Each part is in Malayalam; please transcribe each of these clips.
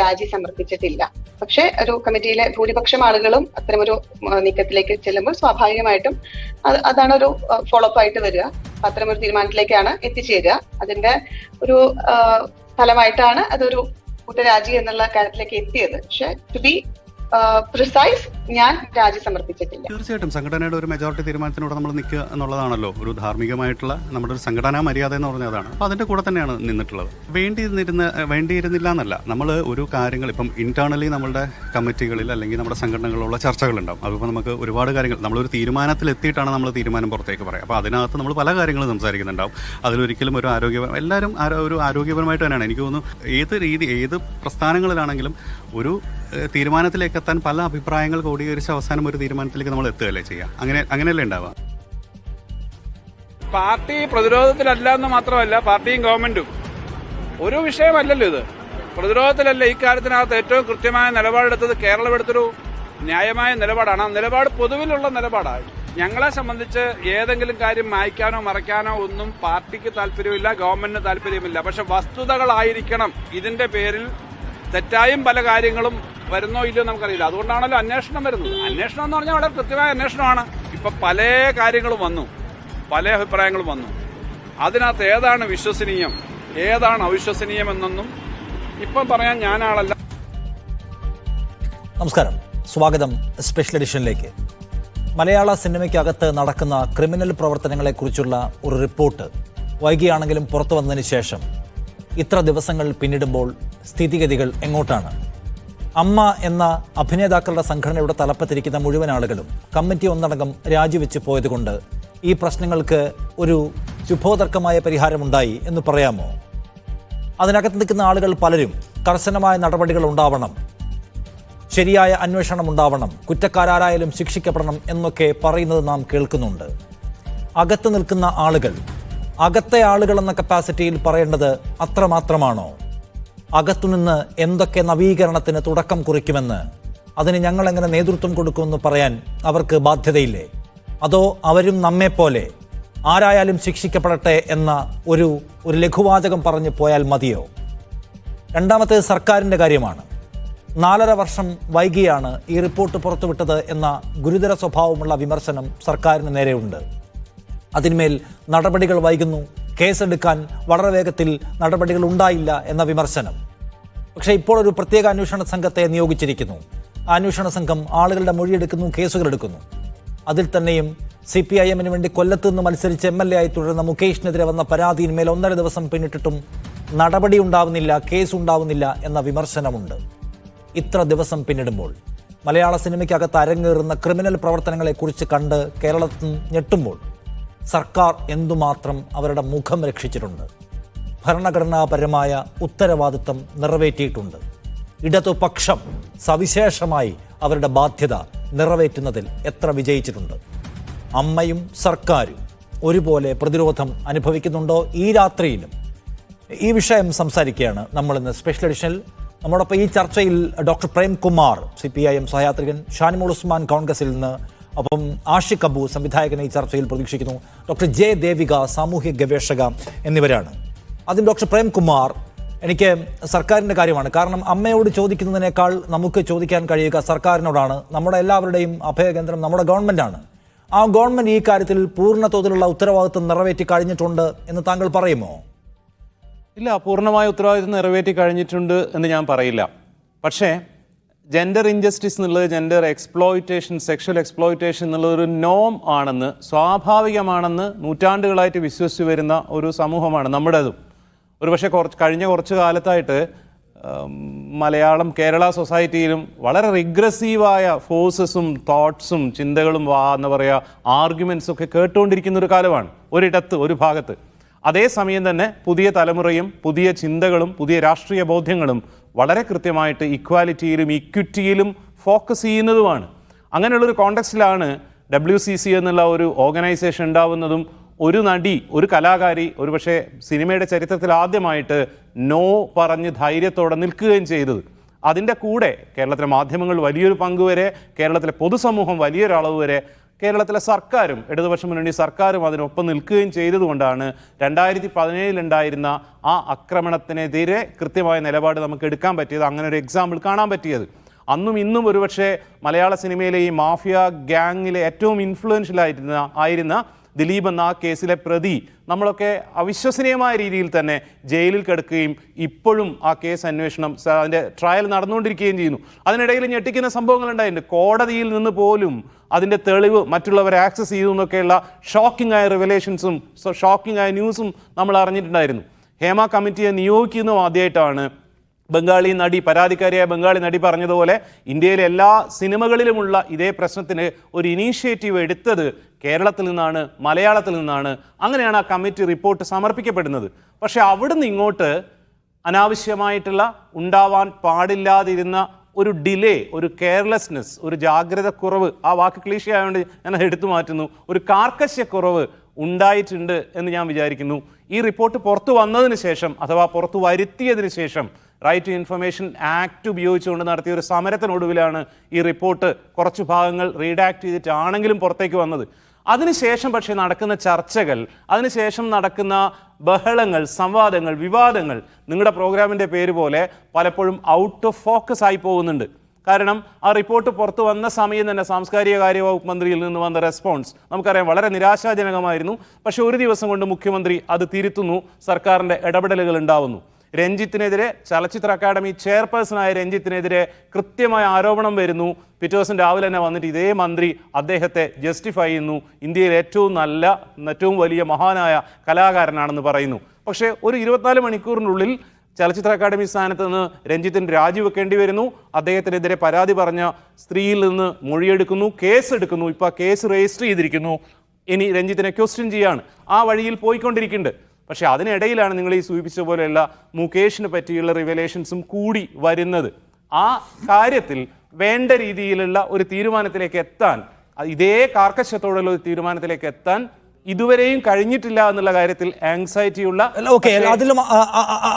രാജി സമർപ്പിച്ചിട്ടില്ല. പക്ഷെ ഒരു കമ്മിറ്റിയിലെ ഭൂരിപക്ഷം ആളുകളും അത്തരമൊരു നീക്കത്തിലേക്ക് ചെല്ലുമ്പോൾ സ്വാഭാവികമായിട്ടും അതാണ് ഒരു ഫോളോ അപ്പ് ആയിട്ട് വരിക. അത്തരമൊരു തീരുമാനത്തിലേക്കാണ് എത്തിച്ചേരുക. അതിന്റെ ഒരു ഫലമായിട്ടാണ് അതൊരു കൂട്ടരാജി എന്നുള്ള കാര്യത്തിലേക്ക് എത്തിയത്. പക്ഷെ ടു ബി പ്രിസൈസ്, ഞാൻ രാജി സമർപ്പിച്ചിട്ടില്ല. തീർച്ചയായിട്ടും സംഘടനയുടെ ഒരു മെജോറിറ്റി തീരുമാനത്തിനോട് നമ്മൾ നിൽക്കുക എന്നുള്ളതാണല്ലോ ഒരു ധാർമ്മികമായിട്ടുള്ള നമ്മുടെ ഒരു സംഘടനാ മര്യാദ എന്ന് പറഞ്ഞതാണ്. അപ്പോൾ അതിന്റെ കൂടെ തന്നെയാണ് നിന്നിട്ടുള്ളത്. വേണ്ടിയിരുന്നില്ല എന്നല്ല, നമ്മൾ ഒരു കാര്യങ്ങൾ ഇപ്പം ഇന്റേണലി നമ്മളുടെ കമ്മിറ്റികളിൽ അല്ലെങ്കിൽ നമ്മുടെ സംഘടനകളിലുള്ള ചർച്ചകളുണ്ടാവും. അതിപ്പോൾ നമുക്ക് ഒരുപാട് കാര്യങ്ങൾ നമ്മളൊരു തീരുമാനത്തിലെത്തിയിട്ടാണ് നമ്മൾ തീരുമാനം പുറത്തേക്ക് പറയുക. അപ്പോൾ അതിനകത്ത് നമ്മൾ പല കാര്യങ്ങളും സംസാരിക്കുന്നുണ്ടാവും. അതിലൊരിക്കലും ഒരു എല്ലാവരും ഒരു ആരോഗ്യപരമായിട്ട് തന്നെയാണ് എനിക്ക് തോന്നുന്നു. ഏത് പ്രസ്ഥാനങ്ങളിലാണെങ്കിലും ഒരു തീരുമാനത്തിലേക്ക് എത്താൻ പല അഭിപ്രായങ്ങൾ കൂടികരിച്ച് അവസാനം ഒരു തീരുമാനത്തിലേക്ക് നമ്മൾ എത്തുകയല്ലേ ചെയ്യുക. അങ്ങനെയല്ലേ ഉണ്ടാവുക. പാർട്ടി പ്രതിരോധത്തിലല്ല എന്ന് മാത്രമല്ല, പാർട്ടിയും ഗവൺമെന്റും ഒരു വിഷയമല്ലല്ലോ ഇത്. പ്രതിരോധത്തിലല്ല. ഈ കാര്യത്തിനകത്ത് ഏറ്റവും കൃത്യമായ നിലപാടെടുത്തത് കേരളം എടുത്തൊരു ന്യായമായ നിലപാടാണ്. ആ നിലപാട് പൊതുവിലുള്ള നിലപാടാണ്. ഞങ്ങളെ സംബന്ധിച്ച് ഏതെങ്കിലും കാര്യം മായ്ക്കാനോ മറയ്ക്കാനോ ഒന്നും പാർട്ടിക്ക് താല്പര്യമില്ല, ഗവൺമെന്റിന് താല്പര്യമില്ല. പക്ഷെ വസ്തുതകളായിരിക്കണം. ഇതിന്റെ പേരിൽ തെറ്റായും പല കാര്യങ്ങളും വരുന്നോ ഇല്ലയോ നമുക്കറിയില്ല. അതുകൊണ്ടാണല്ലോ അന്വേഷണം വരുന്നത്. അന്വേഷണം എന്ന് പറഞ്ഞാൽ വളരെ കൃത്യമായ അന്വേഷണമാണ്. ഇപ്പൊ പല കാര്യങ്ങളും വന്നു, പല അഭിപ്രായങ്ങളും വന്നു. അതിനകത്ത് ഏതാണ് വിശ്വസനീയം, ഏതാണ് അവിശ്വസനീയം എന്നൊന്നും ഇപ്പം പറയാൻ ഞാനാളല്ല. നമസ്കാരം, സ്വാഗതം സ്പെഷ്യൽ എഡിഷനിലേക്ക്. മലയാള സിനിമയ്ക്കകത്ത് നടക്കുന്ന ക്രിമിനൽ പ്രവർത്തനങ്ങളെക്കുറിച്ചുള്ള ഒരു റിപ്പോർട്ട് വൈകിയാണെങ്കിലും പുറത്തു വന്നതിന് ശേഷം ഇത്ര ദിവസങ്ങൾ പിന്നിടുമ്പോൾ സ്ഥിതിഗതികൾ എങ്ങോട്ടാണ്? അമ്മ എന്ന അഭിനേതാക്കളുടെ സംഘടനയുടെ തലപ്പത്തിരിക്കുന്ന മുഴുവൻ ആളുകളും കമ്മിറ്റി ഒന്നടങ്കം രാജിവെച്ച് പോയതുകൊണ്ട് ഈ പ്രശ്നങ്ങൾക്ക് ഒരു ശുഭോദർക്കമായ പരിഹാരമുണ്ടായി എന്ന് പറയാമോ? അതിനകത്ത് നിൽക്കുന്ന ആളുകൾ പലരും കർശനമായ നടപടികൾ ഉണ്ടാവണം, ശരിയായ അന്വേഷണം ഉണ്ടാവണം, കുറ്റക്കാരായാലും ശിക്ഷിക്കപ്പെടണം എന്നൊക്കെ പറയുന്നത് നാം കേൾക്കുന്നുണ്ട്. അകത്ത് നിൽക്കുന്ന ആളുകൾ, അകത്തെ ആളുകൾ എന്ന കപ്പാസിറ്റിയിൽ പറയേണ്ടത് അത്രമാത്രമാണോ? അകത്തുനിന്ന് എന്തൊക്കെ നവീകരണത്തിന് തുടക്കം കുറിക്കുമെന്ന്, അതിന് ഞങ്ങളെങ്ങനെ നേതൃത്വം കൊടുക്കുമെന്ന് പറയാൻ അവർക്ക് ബാധ്യതയില്ലേ? അതോ അവരും നമ്മെപ്പോലെ ആരായാലും ശിക്ഷിക്കപ്പെടട്ടെ എന്ന ഒരു ലഘുവാചകം പറഞ്ഞു പോയാൽ മതിയോ? രണ്ടാമത്തേത് സർക്കാരിൻ്റെ കാര്യമാണ്. 4.5 വർഷം വൈകിയാണ് ഈ റിപ്പോർട്ട് പുറത്തുവിട്ടത് എന്ന ഗുരുതര സ്വഭാവമുള്ള വിമർശനം സർക്കാരിന് നേരെയുണ്ട്. അതിന്മേൽ നടപടികൾ വൈകുന്നു, കേസെടുക്കാൻ വളരെ വേഗത്തിൽ നടപടികൾ ഉണ്ടായില്ല എന്ന വിമർശനം. പക്ഷേ ഇപ്പോൾ ഒരു പ്രത്യേക അന്വേഷണ സംഘത്തെ നിയോഗിച്ചിരിക്കുന്നു. ആ അന്വേഷണ സംഘം ആളുകളുടെ മൊഴിയെടുക്കുന്നു, കേസുകൾ എടുക്കുന്നു. അതിൽ തന്നെയും CPIM-ന് വേണ്ടി കൊല്ലത്ത് നിന്ന് മത്സരിച്ച് MLA ആയി തുടരുന്ന മുകേഷിനെതിരെ വന്ന പരാതിയിന്മേൽ 1.5 ദിവസം പിന്നിട്ടിട്ടും നടപടി ഉണ്ടാവുന്നില്ല, കേസ് ഉണ്ടാവുന്നില്ല എന്ന വിമർശനമുണ്ട്. ഇത്ര ദിവസം പിന്നിടുമ്പോൾ മലയാള സിനിമയ്ക്കകത്ത് അരങ്ങേറുന്ന ക്രിമിനൽ പ്രവർത്തനങ്ങളെക്കുറിച്ച് കണ്ട് കേരളത്തിൽ ഞെട്ടുമ്പോൾ സർക്കാർ എന്തുമാത്രം അവരുടെ മുഖം രക്ഷിച്ചിട്ടുണ്ട്, ഭരണഘടനാപരമായ ഉത്തരവാദിത്തം നിറവേറ്റിയിട്ടുണ്ട്. ഇടതുപക്ഷം സവിശേഷമായി അവരുടെ ബാധ്യത നിറവേറ്റുന്നതിൽ എത്ര വിജയിച്ചിട്ടുണ്ട്. അമ്മയും സർക്കാരും ഒരുപോലെ പ്രതിരോധം അനുഭവിക്കുന്നുണ്ടോ? ഈ രാത്രിയിലും ഈ വിഷയം സംസാരിക്കുകയാണ് നമ്മളിന്ന് സ്പെഷ്യൽ എഡിഷനിൽ. നമ്മോടൊപ്പം ഈ ചർച്ചയിൽ ഡോക്ടർ പ്രേംകുമാർ, CPIM സഹയാത്രികൻ, ഷാനിമോൾ ഉസ്മാൻ കോൺഗ്രസിൽ നിന്ന്, അപ്പം ആഷിഖ് അബു സംവിധായകനെ ഈ ചർച്ചയിൽ പ്രതീക്ഷിക്കുന്നു, ഡോക്ടർ ജെ ദേവിക സാമൂഹ്യ ഗവേഷക എന്നിവരാണ്. ആദ്യം ഡോക്ടർ പ്രേംകുമാർ, എനിക്ക് സർക്കാരിൻ്റെ കാര്യമാണ്. കാരണം അമ്മയോട് ചോദിക്കുന്നതിനേക്കാൾ നമുക്ക് ചോദിക്കാൻ കഴിയുക സർക്കാരിനോടാണ്. നമ്മുടെ എല്ലാവരുടെയും അഭയകേന്ദ്രം നമ്മുടെ ഗവൺമെൻറ്റാണ്. ആ ഗവൺമെൻറ് ഈ കാര്യത്തിൽ പൂർണ്ണ തോതിലുള്ള ഉത്തരവാദിത്വം നിറവേറ്റി കഴിഞ്ഞിട്ടുണ്ട് എന്ന് താങ്കൾ പറയുമോ? ഇല്ല, പൂർണ്ണമായ ഉത്തരവാദിത്വം നിറവേറ്റി കഴിഞ്ഞിട്ടുണ്ട് എന്ന് ഞാൻ പറയില്ല. പക്ഷേ ജെൻഡർ ഇൻജസ്റ്റിസ് എന്നുള്ളത്, ജെൻഡർ എക്സ്പ്ലോയിറ്റേഷൻ, സെക്ഷൽ എക്സ്പ്ലോയിറ്റേഷൻ എന്നുള്ളതൊരു നോം ആണെന്ന്, സ്വാഭാവികമാണെന്ന് നൂറ്റാണ്ടുകളായിട്ട് വിശ്വസിച്ച് വരുന്ന ഒരു സമൂഹമാണ് നമ്മുടേതും. ഒരുപക്ഷെ കഴിഞ്ഞ കുറച്ച് കാലത്തായിട്ട് മലയാളം കേരള സൊസൈറ്റിയിലും വളരെ റിഗ്രസീവായ ഫോഴ്സസും തോട്ട്സും ചിന്തകളും എന്താ പറയുക ആർഗ്യുമെൻറ്റ്സും ഒക്കെ കേട്ടുകൊണ്ടിരിക്കുന്ന ഒരു കാലമാണ് ഒരിടത്ത്, ഒരു ഭാഗത്ത്. അതേസമയം തന്നെ പുതിയ തലമുറയും പുതിയ ചിന്തകളും പുതിയ രാഷ്ട്രീയ ബോധ്യങ്ങളും വളരെ കൃത്യമായിട്ട് ഇക്വാലിറ്റിയിലും ഇക്വിറ്റിയിലും ഫോക്കസ് ചെയ്യുന്നതുമാണ്. അങ്ങനെയുള്ളൊരു കോണ്ടെക്സ്റ്റിലാണ് WCC എന്നുള്ള ഒരു ഓർഗനൈസേഷൻ ഉണ്ടാവുന്നതും ഒരു നടി, ഒരു കലാകാരി ഒരുപക്ഷെ സിനിമയുടെ ചരിത്രത്തിൽ ആദ്യമായിട്ട് നോ പറഞ്ഞ് ധൈര്യത്തോടെ നിൽക്കുകയും ചെയ്തത്. അതിൻ്റെ കൂടെ കേരളത്തിലെ മാധ്യമങ്ങൾ വലിയൊരു പങ്ക് വരെ, കേരളത്തിലെ പൊതുസമൂഹം വലിയൊരളവ് വരെ കേരളത്തിലെ സർക്കാരും ഇടതുപക്ഷ മുന്നണി സർക്കാരും അതിനൊപ്പം നിൽക്കുകയും ചെയ്തതുകൊണ്ടാണ് 2017 ആ ആക്രമണത്തിനെതിരെ കൃത്യമായ നിലപാട് നമുക്ക് എടുക്കാൻ പറ്റിയത്, അങ്ങനെ ഒരു എക്സാമ്പിൾ കാണാൻ പറ്റിയത്. അന്നും ഇന്നും ഒരുപക്ഷെ മലയാള സിനിമയിലെ ഈ മാഫിയ ഗ്യാങ്ങിലെ ഏറ്റവും ഇൻഫ്ലുവൻഷ്യൽ ആയിരുന്ന ദിലീപ് എന്ന ആ കേസിലെ പ്രതി നമ്മളൊക്കെ അവിശ്വസനീയമായ രീതിയിൽ തന്നെ ജയിലിൽ കിടക്കുകയും ഇപ്പോഴും ആ കേസ് അന്വേഷണം അതിൻ്റെ ട്രയൽ നടന്നുകൊണ്ടിരിക്കുകയും ചെയ്യുന്നു. അതിനിടയിൽ ഞെട്ടിക്കുന്ന സംഭവങ്ങൾ ഉണ്ടായിട്ടുണ്ട്. കോടതിയിൽ നിന്ന് പോലും അതിൻ്റെ തെളിവ് മറ്റുള്ളവരെ ആക്സസ് ചെയ്തു എന്നൊക്കെയുള്ള ഷോക്കിംഗ് ആയ റിവലേഷൻസും ഷോക്കിംഗ് ആയ ന്യൂസും നമ്മൾ അറിഞ്ഞിട്ടുണ്ടായിരുന്നു. ഹേമ കമ്മിറ്റിയെ നിയോഗിക്കുന്നതും ആദ്യമായിട്ടാണ്. പരാതിക്കാരിയായ ബംഗാളി നടി പറഞ്ഞതുപോലെ ഇന്ത്യയിലെ എല്ലാ സിനിമകളിലുമുള്ള ഇതേ പ്രശ്നത്തിന് ഒരു ഇനീഷ്യേറ്റീവ് എടുത്തത് കേരളത്തിൽ നിന്നാണ്, മലയാളത്തിൽ നിന്നാണ്. അങ്ങനെയാണ് ആ കമ്മിറ്റി റിപ്പോർട്ട് സമർപ്പിക്കപ്പെടുന്നത്. പക്ഷെ അവിടുന്ന് ഇങ്ങോട്ട് അനാവശ്യമായിട്ടുള്ള ഉണ്ടാവാൻ പാടില്ലാതിരുന്ന ഒരു ഡിലേ, ഒരു കെയർലെസ്നെസ്, ഒരു ജാഗ്രത കുറവ്, ആ വാക്ക് ക്ലീശ ആയതുകൊണ്ട് ഞാൻ അത് എടുത്തു മാറ്റുന്നു, ഒരു കാർക്കശ്യക്കുറവ് ഉണ്ടായിട്ടുണ്ട് എന്ന് ഞാൻ വിചാരിക്കുന്നു. ഈ റിപ്പോർട്ട് പുറത്തു വന്നതിന് ശേഷം അഥവാ പുറത്തു വരുത്തിയതിന് ശേഷം റൈറ്റ് ടു ഇൻഫർമേഷൻ ആക്ട് ഉപയോഗിച്ചുകൊണ്ട് നടത്തിയ ഒരു സമരത്തിനൊടുവിലാണ് ഈ റിപ്പോർട്ട് കുറച്ച് ഭാഗങ്ങൾ റീഡാക്ട് ചെയ്തിട്ടാണെങ്കിലും പുറത്തേക്ക് വന്നത്. അതിനുശേഷം പക്ഷേ നടക്കുന്ന ചർച്ചകൾ, അതിനുശേഷം നടക്കുന്ന ബഹളങ്ങൾ, സംവാദങ്ങൾ, വിവാദങ്ങൾ നിങ്ങളുടെ പ്രോഗ്രാമിൻ്റെ പേര് പോലെ പലപ്പോഴും ഔട്ട് ഓഫ് ഫോക്കസ് ആയി പോകുന്നുണ്ട്. കാരണം ആ റിപ്പോർട്ട് പുറത്തു വന്ന സമയം തന്നെ സാംസ്കാരിക കാര്യ വകുപ്പ് മന്ത്രിയിൽ നിന്ന് വന്ന റെസ്പോൺസ് നമുക്കറിയാം, വളരെ നിരാശാജനകമായിരുന്നു. പക്ഷേ ഒരു ദിവസം കൊണ്ട് മുഖ്യമന്ത്രി അത് തിരുത്തുന്നു, സർക്കാരിൻ്റെ ഇടപെടലുകൾ ഉണ്ടാവുന്നു. രഞ്ജിത്തിനെതിരെ, ചലച്ചിത്ര അക്കാദമി ചെയർപേഴ്സണായ രഞ്ജിത്തിനെതിരെ കൃത്യമായ ആരോപണം വരുന്നു. പിറ്റേ ദിവസം രാവിലെ തന്നെ വന്നിട്ട് ഇതേ മന്ത്രി അദ്ദേഹത്തെ ജസ്റ്റിഫൈ ചെയ്യുന്നു, ഇന്ത്യയിലെ ഏറ്റവും വലിയ മഹാനായ കലാകാരനാണെന്ന് പറയുന്നു. പക്ഷേ ഒരു 24 മണിക്കൂറിനുള്ളിൽ ചലച്ചിത്ര അക്കാദമി സ്ഥാനത്ത് നിന്ന് രഞ്ജിത്തിന് രാജിവെക്കേണ്ടി വരുന്നു. അദ്ദേഹത്തിനെതിരെ പരാതി പറഞ്ഞ സ്ത്രീയിൽ നിന്ന് മൊഴിയെടുക്കുന്നു, കേസെടുക്കുന്നു. ഇപ്പോൾ ആ കേസ് രജിസ്റ്റർ ചെയ്തിരിക്കുന്നു. ഇനി രഞ്ജിത്തിനെ ക്വസ്റ്റ്യൻ ചെയ്യാണ്. ആ വഴിയിൽ പോയിക്കൊണ്ടിരിക്കുന്നുണ്ട്. പക്ഷേ അതിനിടയിലാണ് നിങ്ങൾ ഈ സൂചിപ്പിച്ച പോലെയുള്ള മുകേഷിനെ പറ്റിയുള്ള റിവലേഷൻസും കൂടി വരുന്നത്. ആ കാര്യത്തിൽ വേണ്ട രീതിയിലുള്ള ഒരു തീരുമാനത്തിലേക്ക് എത്താൻ, ഇതേ കാർക്കശ്യത്തോടുള്ള ഒരു തീരുമാനത്തിലേക്ക് എത്താൻ ഇതുവരെയും കഴിഞ്ഞിട്ടില്ല എന്നുള്ള കാര്യത്തിൽ ആങ്സൈറ്റിയുള്ള. അതിലും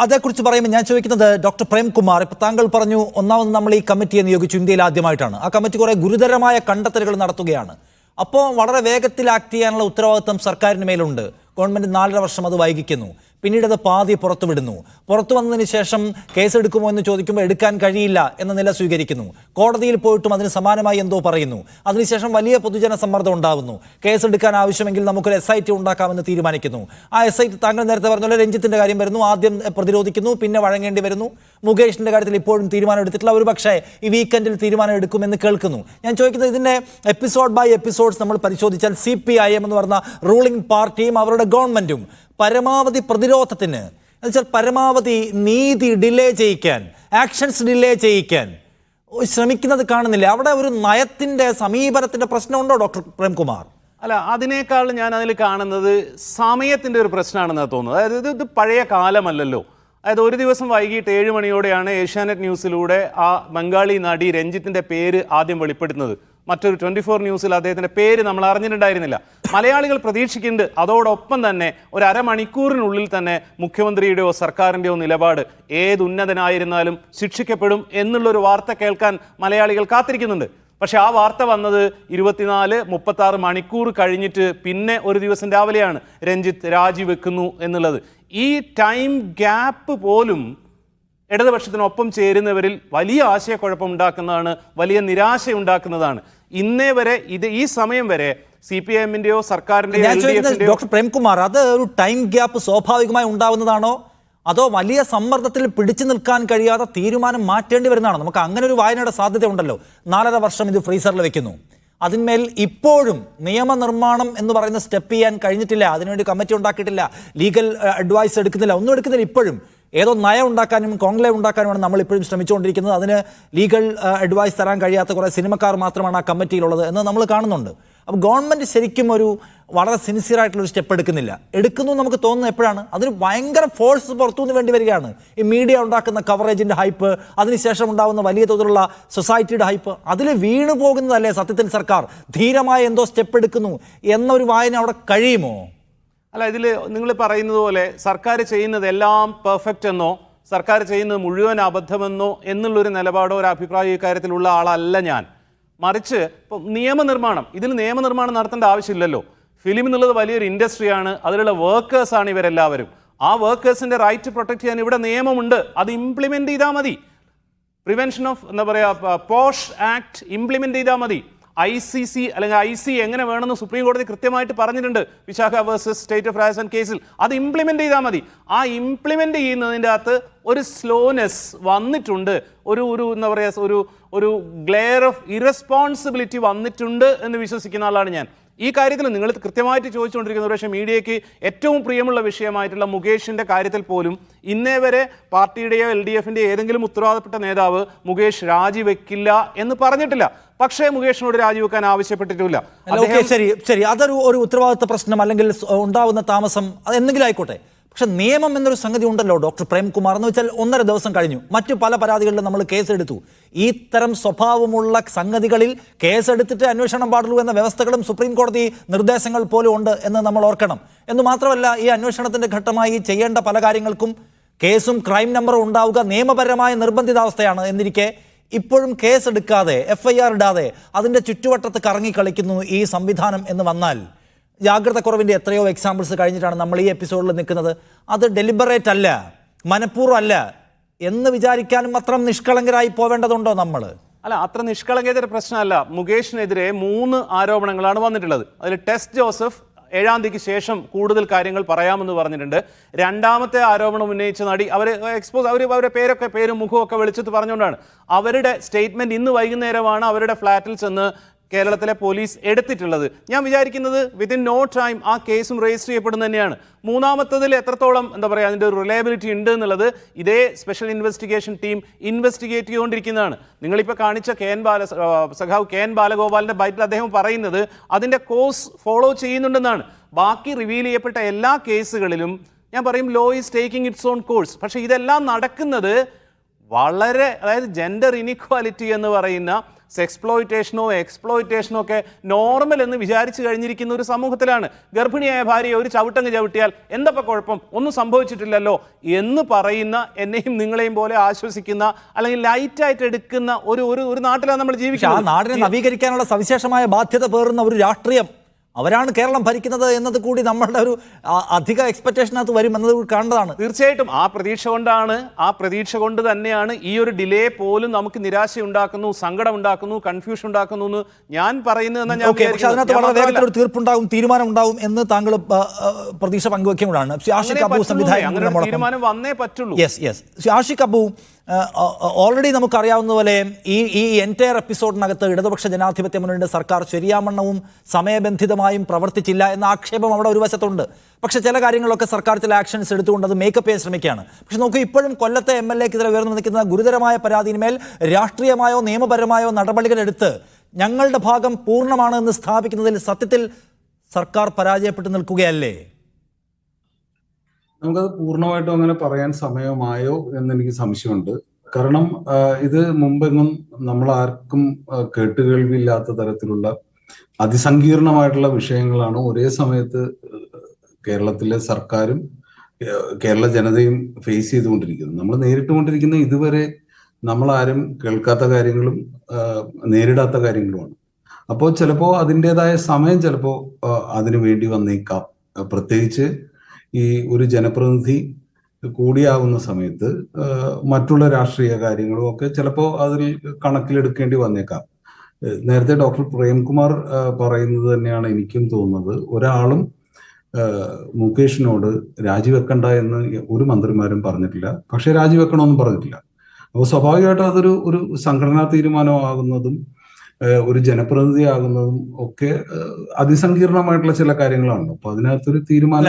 അതേക്കുറിച്ച് പറയുമ്പോൾ ഞാൻ ചോദിക്കുന്നത് ഡോക്ടർ പ്രേംകുമാർ, ഇപ്പൊ താങ്കൾ പറഞ്ഞു ഒന്നാമത് നമ്മൾ ഈ കമ്മിറ്റിയെ നിയോഗിച്ചു ഇന്ത്യയിൽ ആദ്യമായിട്ടാണ്. ആ കമ്മിറ്റി കുറെ ഗുരുതരമായ കണ്ടെത്തലുകൾ നടത്തുകയാണ്. അപ്പോൾ വളരെ വേഗത്തിൽ ആക്ട് ചെയ്യാനുള്ള ഉത്തരവാദിത്വം സർക്കാരിന് മേലുണ്ട്. ഗവൺമെന്റ് 4.5 വർഷം അത് വൈകിക്കുന്നു. പിന്നീട് അത് പാതി പുറത്തുവിടുന്നു. പുറത്തു വന്നതിന് ശേഷം കേസെടുക്കുമോ എന്ന് ചോദിക്കുമ്പോൾ എടുക്കാൻ കഴിയില്ല എന്ന നില സ്വീകരിക്കുന്നു. കോടതിയിൽ പോയിട്ടും അതിന് സമാനമായി എന്തോ പറയുന്നു. അതിനുശേഷം വലിയ പൊതുജന സമ്മർദ്ദം ഉണ്ടാകുന്നു. കേസെടുക്കാൻ ആവശ്യമെങ്കിൽ നമുക്കൊരു SIT ഉണ്ടാക്കാമെന്ന് തീരുമാനിക്കുന്നു. ആ SIT താങ്കൾ നേരത്തെ പറഞ്ഞ രഞ്ജിത്തിന്റെ കാര്യം വരുന്നു, ആദ്യം പ്രതിരോധിക്കുന്നു, പിന്നെ വഴങ്ങേണ്ടി വരുന്നു. മുകേഷിന്റെ കാര്യത്തിൽ ഇപ്പോഴും തീരുമാനം എടുത്തിട്ടില്ല. ഒരു പക്ഷേ ഈ വീക്കെൻഡിൽ തീരുമാനം എടുക്കുമെന്ന് കേൾക്കുന്നു. ഞാൻ ചോദിക്കുന്നത്, ഇതിന്റെ എപ്പിസോഡ് ബൈ എപ്പിസോഡ്സ് നമ്മൾ പരിശോധിച്ചാൽ CPIM എന്ന് പറഞ്ഞ റൂളിംഗ് പാർട്ടിയും അവരുടെ ഗവൺമെന്റും പരമാവധി പ്രതിരോധത്തിന്, എന്നുവെച്ചാൽ പരമാവധി നീതി ഡിലേ ചെയ്യിക്കാൻ, ആക്ഷൻസ് ഡിലേ ചെയ്യിക്കാൻ ശ്രമിക്കുന്നത് കാണുന്നില്ല. അവിടെ ഒരു നയത്തിന്റെ സമീപനത്തിന്റെ പ്രശ്നമുണ്ടോ ഡോക്ടർ പ്രേംകുമാർ? അല്ല, അതിനേക്കാൾ ഞാൻ അതിൽ കാണുന്നത് സമയത്തിൻ്റെ ഒരു പ്രശ്നമാണെന്നാണ് തോന്നുന്നത്. അതായത് ഇത് പഴയ കാലമല്ലല്ലോ. അതായത് ഒരു ദിവസം വൈകിട്ട് 7 മണിയോടെയാണ് ഏഷ്യാനെറ്റ് ന്യൂസിലൂടെ ആ ബംഗാളി നടി രഞ്ജിത്തിൻ്റെ പേര് ആദ്യം വെളിപ്പെടുത്തുന്നത്. മറ്റൊരു 24 ന്യൂസിൽ അദ്ദേഹത്തിൻ്റെ പേര് നമ്മൾ അറിഞ്ഞിട്ടുണ്ടായിരുന്നില്ല. മലയാളികൾ പ്രതീക്ഷിക്കുന്നുണ്ട് അതോടൊപ്പം തന്നെ ഒരു അരമണിക്കൂറിനുള്ളിൽ തന്നെ മുഖ്യമന്ത്രിയുടെയോ സർക്കാരിൻ്റെയോ നിലപാട് ഏതുന്നതനായിരുന്നാലും ശിക്ഷിക്കപ്പെടും എന്നുള്ളൊരു വാർത്ത കേൾക്കാൻ മലയാളികൾ കാത്തിരിക്കുന്നുണ്ട്. പക്ഷെ ആ വാർത്ത വന്നത് 24-36 മണിക്കൂർ കഴിഞ്ഞിട്ട് പിന്നെ ഒരു ദിവസം രാവിലെയാണ് രഞ്ജിത്ത് രാജിവെക്കുന്നു എന്നുള്ളത്. ഈ ടൈം ഗ്യാപ്പ് പോലും ഇടതുപക്ഷത്തിനൊപ്പം ചേരുന്നവരിൽ വലിയ ആശയക്കുഴപ്പം ഉണ്ടാക്കുന്നതാണ്, വലിയ നിരാശ ഉണ്ടാക്കുന്നതാണ്. ഇന്നേ വരെ ഈ സമയം വരെ CPIMന്റെയോ സർക്കാരിന്റെയോ. ഡോക്ടർ പ്രേംകുമാർ, അത് ഒരു ടൈം ഗ്യാപ്പ് സ്വാഭാവികമായി ഉണ്ടാവുന്നതാണോ അതോ വലിയ സമ്മർദ്ദത്തിൽ പിടിച്ചു നിൽക്കാൻ കഴിയാതെ തീരുമാനം മാറ്റേണ്ടി വരുന്നതാണോ? നമുക്ക് അങ്ങനെ ഒരു വായനയുടെ സാധ്യത ഉണ്ടല്ലോ. 4.5 വർഷം ഇത് ഫ്രീസറിൽ വെക്കുന്നു. അതിന്മേൽ ഇപ്പോഴും നിയമനിർമ്മാണം എന്ന് പറയുന്ന സ്റ്റെപ്പ് ചെയ്യാൻ കഴിഞ്ഞിട്ടില്ല. അതിനുവേണ്ടി കമ്മിറ്റി ഉണ്ടാക്കിയിട്ടില്ല, ലീഗൽ അഡ്വൈസ് എടുക്കുന്നില്ല, ഒന്നും എടുക്കുന്നില്ല. ഇപ്പോഴും ഏതോ നയം ഉണ്ടാക്കാനും കോൺക്ലേവ് ഉണ്ടാക്കാനുമാണ് നമ്മൾ ഇപ്പോഴും ശ്രമിച്ചുകൊണ്ടിരിക്കുന്നത്. അതിന് ലീഗൽ അഡ്വൈസ് തരാൻ കഴിയാത്ത കുറേ സിനിമക്കാർ മാത്രമാണ് ആ കമ്മിറ്റിയിലുള്ളത് എന്ന് നമ്മൾ കാണുന്നുണ്ട്. അപ്പോൾ ഗവൺമെൻറ് ശരിക്കും ഒരു വളരെ സിൻസിയറായിട്ടുള്ളൊരു സ്റ്റെപ്പ് എടുക്കുന്നു നമുക്ക് തോന്നുന്നത് എപ്പോഴാണ്? അതിന് ഭയങ്കര ഫോഴ്സ് പുറത്തുനിന്ന് വേണ്ടി വരികയാണ്. ഈ മീഡിയ ഉണ്ടാക്കുന്ന കവറേജിൻ്റെ ഹൈപ്പ്, അതിനുശേഷം ഉണ്ടാകുന്ന വലിയ തോതിലുള്ള സൊസൈറ്റിയുടെ ഹൈപ്പ്, അതിൽ വീണു പോകുന്നതല്ലേ സത്യത്തിൽ സർക്കാർ ധീരമായ എന്തോ സ്റ്റെപ്പ് എടുക്കുന്നു എന്നൊരു വായന അവിടെ കഴിയുമോ? അല്ല, ഇതിൽ നിങ്ങൾ പറയുന്നത് പോലെ സർക്കാർ ചെയ്യുന്നത് എല്ലാം പെർഫെക്റ്റ് എന്നോ സർക്കാർ ചെയ്യുന്നത് മുഴുവൻ അബദ്ധമെന്നോ എന്നുള്ളൊരു നിലപാടോ ഒരു അഭിപ്രായ ഇക്കാര്യത്തിലുള്ള ആളല്ല ഞാൻ. മറിച്ച് ഇപ്പം നിയമനിർമ്മാണം, ഇതിൽ നിയമനിർമ്മാണം നടത്തേണ്ട ആവശ്യമില്ലല്ലോ. ഫിലിം എന്നുള്ളത് വലിയൊരു ഇൻഡസ്ട്രിയാണ്, അതിലുള്ള വർക്കേഴ്സാണ് ഇവരെല്ലാവരും. ആ വർക്കേഴ്സിൻ്റെ റൈറ്റ് പ്രൊട്ടക്ട് ചെയ്യാൻ ഇവിടെ നിയമമുണ്ട്, അത് ഇംപ്ലിമെൻ്റ് ചെയ്താൽ മതി. പ്രിവെൻഷൻ ഓഫ് എന്താ പറയുക പോഷ് ആക്ട് ഇംപ്ലിമെൻ്റ് ചെയ്താൽ മതി. ICC അല്ലെങ്കിൽ IC എങ്ങനെ വേണമെന്ന് സുപ്രീം കോടതി കൃത്യമായിട്ട് പറഞ്ഞിട്ടുണ്ട് Vishakha versus state of Rajasthan കേസിൽ. അത് ഇംപ്ലിമെൻ്റ് ചെയ്താൽ മതി. ആ ഇംപ്ലിമെൻ്റ് ചെയ്യുന്നതിൻ്റെ അകത്ത് ഒരു സ്ലോനെസ് വന്നിട്ടുണ്ട്, ഒരു എന്താ പറയുക ഒരു ഗ്ലെയർ ഓഫ് ഇറസ്പോൺസിബിലിറ്റി വന്നിട്ടുണ്ട് എന്ന് വിശ്വസിക്കുന്ന ആളാണ് ഞാൻ. ഈ കാര്യത്തിൽ നിങ്ങൾ കൃത്യമായിട്ട് ചോദിച്ചുകൊണ്ടിരിക്കുന്നത്, പക്ഷേ മീഡിയയ്ക്ക് ഏറ്റവും പ്രിയമുള്ള വിഷയമായിട്ടുള്ള മുകേഷിൻ്റെ കാര്യത്തിൽ പോലും ഇന്നേ വരെ പാർട്ടിയുടെയോ LDFിൻ്റെയോ ഏതെങ്കിലും ഉത്തരവാദപ്പെട്ട നേതാവ് മുകേഷ് രാജിവെക്കില്ല എന്ന് പറഞ്ഞിട്ടില്ല. പക്ഷേ മുകേഷിനോട് രാജിവെക്കാൻ ആവശ്യപ്പെട്ടിട്ടില്ല. ശരി, അതൊരു ഉത്തരവാദിത്ത പ്രശ്നം അല്ലെങ്കിൽ ഉണ്ടാവുന്ന താമസം അത് എന്തെങ്കിലും ആയിക്കോട്ടെ. പക്ഷെ നിയമം എന്നൊരു സംഗതി ഉണ്ടല്ലോ ഡോക്ടർ പ്രേംകുമാർ. എന്ന് വെച്ചാൽ 1.5 ദിവസം കഴിഞ്ഞു, മറ്റു പല പരാതികളിലും നമ്മൾ കേസെടുത്തു. ഈ തരം സ്വഭാവമുള്ള സംഗതികളിൽ കേസെടുത്തിട്ട് അന്വേഷണം പാടുള്ളൂ എന്ന വ്യവസ്ഥകളും സുപ്രീം കോടതി നിർദ്ദേശങ്ങൾ പോലും ഉണ്ട് എന്ന് നമ്മൾ ഓർക്കണം. എന്ന് മാത്രമല്ല, ഈ അന്വേഷണത്തിന്റെ ഘട്ടമായി ചെയ്യേണ്ട പല കാര്യങ്ങൾക്കും കേസും ക്രൈം നമ്പറും ഉണ്ടാവുക നിയമപരമായ നിർബന്ധിതാവസ്ഥയാണ്. എന്നിരിക്കെ ഇപ്പോഴും കേസെടുക്കാതെ FIR ഇടാതെ അതിൻ്റെ ചുറ്റുവട്ടത്ത് കറങ്ങി കളിക്കുന്നു ഈ സംവിധാനം എന്ന് വന്നാൽ, ജാഗ്രത കുറവിൻ്റെ എത്രയോ എക്സാമ്പിൾസ് കഴിഞ്ഞിട്ടാണ് നമ്മൾ ഈ എപ്പിസോഡിൽ നിൽക്കുന്നത്. അത് ഡെലിബറേറ്റ് അല്ല, മനഃപൂർവ്വം അല്ല എന്ന് വിചാരിക്കാനും അത്ര നിഷ്കളങ്കരായി പോവേണ്ടതുണ്ടോ നമ്മൾ? അല്ല, അത്ര നിഷ്കളങ്കതയുടെ പ്രശ്നമല്ല. മുകേഷിനെതിരെ 3 ആരോപണങ്ങളാണ് വന്നിട്ടുള്ളത്. അതിൽ ടെസ് ജോസഫ് 7-ാം തീയതിക്ക് ശേഷം കൂടുതൽ കാര്യങ്ങൾ പറയാമെന്ന് പറഞ്ഞിട്ടുണ്ട്. 2ാമത്തെ ആരോപണം ഉന്നയിച്ച നടി അവരുടെ പേരും മുഖവും ഒക്കെ വെളിച്ചത്ത് പറഞ്ഞുകൊണ്ടാണ്. അവരുടെ സ്റ്റേറ്റ്മെന്റ് ഇന്ന് വൈകുന്നേരമാണ് അവരുടെ ഫ്ലാറ്റിൽ ചെന്ന് കേരളത്തിലെ പോലീസ് എടുത്തിട്ടുള്ളത്. ഞാൻ വിചാരിക്കുന്നത് വിത്തിൻ നോ ടൈം ആ കേസും രജിസ്റ്റർ ചെയ്യപ്പെടുന്നത് തന്നെയാണ്. 3ാമത്തതിൽ എത്രത്തോളം എന്താ പറയുക അതിൻ്റെ ഒരു റിലയബിലിറ്റി ഉണ്ട് എന്നുള്ളത് ഇതേ സ്പെഷ്യൽ ഇൻവെസ്റ്റിഗേഷൻ ടീം ഇൻവെസ്റ്റിഗേറ്റ് ചെയ്തുകൊണ്ടിരിക്കുന്നതാണ്. നിങ്ങളിപ്പോൾ കാണിച്ച സഖാവ് KN ബാലഗോപാലിൻ്റെ ബൈറ്റിൽ അദ്ദേഹം പറയുന്നത് അതിൻ്റെ കോഴ്സ് ഫോളോ ചെയ്യുന്നുണ്ടെന്നാണ്. ബാക്കി റിവീൽ ചെയ്യപ്പെട്ട എല്ലാ കേസുകളിലും ഞാൻ പറയും law is taking it's on course. പക്ഷേ ഇതെല്ലാം നടക്കുന്നത് വളരെ, അതായത് ജെൻഡർ ഇനിക്വാലിറ്റി എന്ന് പറയുന്ന എക്സ്പ്ലോയിറ്റേഷനോ ഒക്കെ നോർമൽ എന്ന് വിചാരിച്ചു കഴിഞ്ഞിരിക്കുന്ന ഒരു സമൂഹത്തിലാണ്. ഗർഭിണിയായ ഭാര്യയെ ഒരു ചവിട്ടങ്ങ് ചവിട്ടിയാൽ എന്തപ്പോൾ കുഴപ്പം, ഒന്നും സംഭവിച്ചിട്ടില്ലല്ലോ എന്ന് പറയുന്ന, എന്നെയും നിങ്ങളെയും പോലെ ആശ്വസിക്കുന്ന അല്ലെങ്കിൽ ലൈറ്റായിട്ട് എടുക്കുന്ന ഒരു നാട്ടിലാണ് നമ്മൾ ജീവിക്കുന്നത്. ആ നാടിനെ നവീകരിക്കാനുള്ള സവിശേഷമായ ബാധ്യത പേറുന്ന ഒരു രാഷ്ട്രീയം, അവരാണ് കേരളം ഭരിക്കുന്നത് എന്നത് കൂടി നമ്മളുടെ ഒരു അധിക എക്സ്പെക്ടേഷനകത്ത് വരും എന്നത് കാണേണ്ടതാണ്. തീർച്ചയായിട്ടും ആ പ്രതീക്ഷ കൊണ്ട് തന്നെയാണ് ഈ ഒരു ഡിലേ പോലും നമുക്ക് നിരാശ ഉണ്ടാക്കുന്നു, സങ്കടം ഉണ്ടാക്കുന്നു, കൺഫ്യൂഷൻ ഉണ്ടാക്കുന്നു എന്ന് ഞാൻ പറയുന്നത്. പക്ഷേ അതിനകത്ത് വളരെ വേഗത്തിൽ ഒരു തീർപ്പുണ്ടാകും, തീരുമാനം ഉണ്ടാവും എന്ന് താങ്കൾ പ്രതീക്ഷ പങ്കുവെക്കുകയാണ്. ആഷിഖ് അബു തീരുമാനം വന്നേ പറ്റുള്ളൂ. ആഷിഖ് അബു, ഓൾറെഡി നമുക്കറിയാവുന്ന പോലെ ഈ എൻറ്റയർ എപ്പിസോഡിനകത്ത് ഇടതുപക്ഷ ജനാധിപത്യ മുന്നണിയുടെ സർക്കാർ ശരിയാമണ്ണവും സമയബന്ധിതമായും പ്രവർത്തിച്ചില്ല എന്ന ആക്ഷേപം അവിടെ ഒരു വശത്തുണ്ട്. പക്ഷേ ചില കാര്യങ്ങളൊക്കെ സർക്കാർ ചില ആക്ഷൻസ് എടുത്തുകൊണ്ട് അത് മേക്കപ്പ് ചെയ്യാൻ ശ്രമിക്കുകയാണ്. പക്ഷെ നോക്കൂ, ഇപ്പോഴും കൊല്ലത്തെ MLAക്കെതിരെ ഉയർന്നു നിൽക്കുന്ന ഗുരുതരമായ പരാതിയിന്മേൽ രാഷ്ട്രീയമായോ നിയമപരമായോ നടപടികളെടുത്ത് ഞങ്ങളുടെ ഭാഗം പൂർണ്ണമാണ് എന്ന് സ്ഥാപിക്കുന്നതിൽ സത്യത്തിൽ സർക്കാർ പരാജയപ്പെട്ടു നിൽക്കുകയല്ലേ? നമുക്കത് പൂർണ്ണമായിട്ടും അങ്ങനെ പറയാൻ സമയമായോ എന്നെനിക്ക് സംശയമുണ്ട്. കാരണം ഇത് മുമ്പെങ്ങും നമ്മൾ ആർക്കും കേട്ടുകേൾവിയില്ലാത്ത തരത്തിലുള്ള അതിസങ്കീർണമായിട്ടുള്ള വിഷയങ്ങളാണ് ഒരേ സമയത്ത് കേരളത്തിലെ സർക്കാരും കേരള ജനതയും ഫേസ് ചെയ്തുകൊണ്ടിരിക്കുന്നത്. നമ്മൾ നേരിട്ടുകൊണ്ടിരിക്കുന്ന ഇതുവരെ നമ്മളാരും കേൾക്കാത്ത കാര്യങ്ങളും നേരിടാത്ത കാര്യങ്ങളുമാണ്. അപ്പോൾ ചിലപ്പോൾ അതിൻ്റെതായ സമയം ചിലപ്പോൾ അതിനു വേണ്ടി വന്നേക്കാം. പ്രത്യേകിച്ച് ഈ ഒരു ജനപ്രതിനിധി കൂടിയാവുന്ന സമയത്ത് മറ്റുള്ള രാഷ്ട്രീയ കാര്യങ്ങളും ഒക്കെ ചിലപ്പോൾ അതിൽ കണക്കിലെടുക്കേണ്ടി വന്നേക്കാം. നേരത്തെ ഡോക്ടർ പ്രേംകുമാർ പറയുന്നത് തന്നെയാണ് എനിക്കും തോന്നുന്നത്. ഒരാളും മുകേഷിനോട് രാജിവെക്കണ്ട എന്ന് ഒരു മന്ത്രിമാരും പറഞ്ഞിട്ടില്ല, പക്ഷെ രാജിവെക്കണമെന്നും പറഞ്ഞിട്ടില്ല. അപ്പോൾ സ്വാഭാവികമായിട്ടും ഒരു സംഘടനാ തീരുമാനമാകുന്നതും ഒരു ജനപ്രതിനിധിയാകുന്നതും ഒക്കെ അതിസങ്കീർണമായിട്ടുള്ള ചില കാര്യങ്ങളാണ്. അപ്പൊ അതിനകത്തൊരു തീരുമാനം,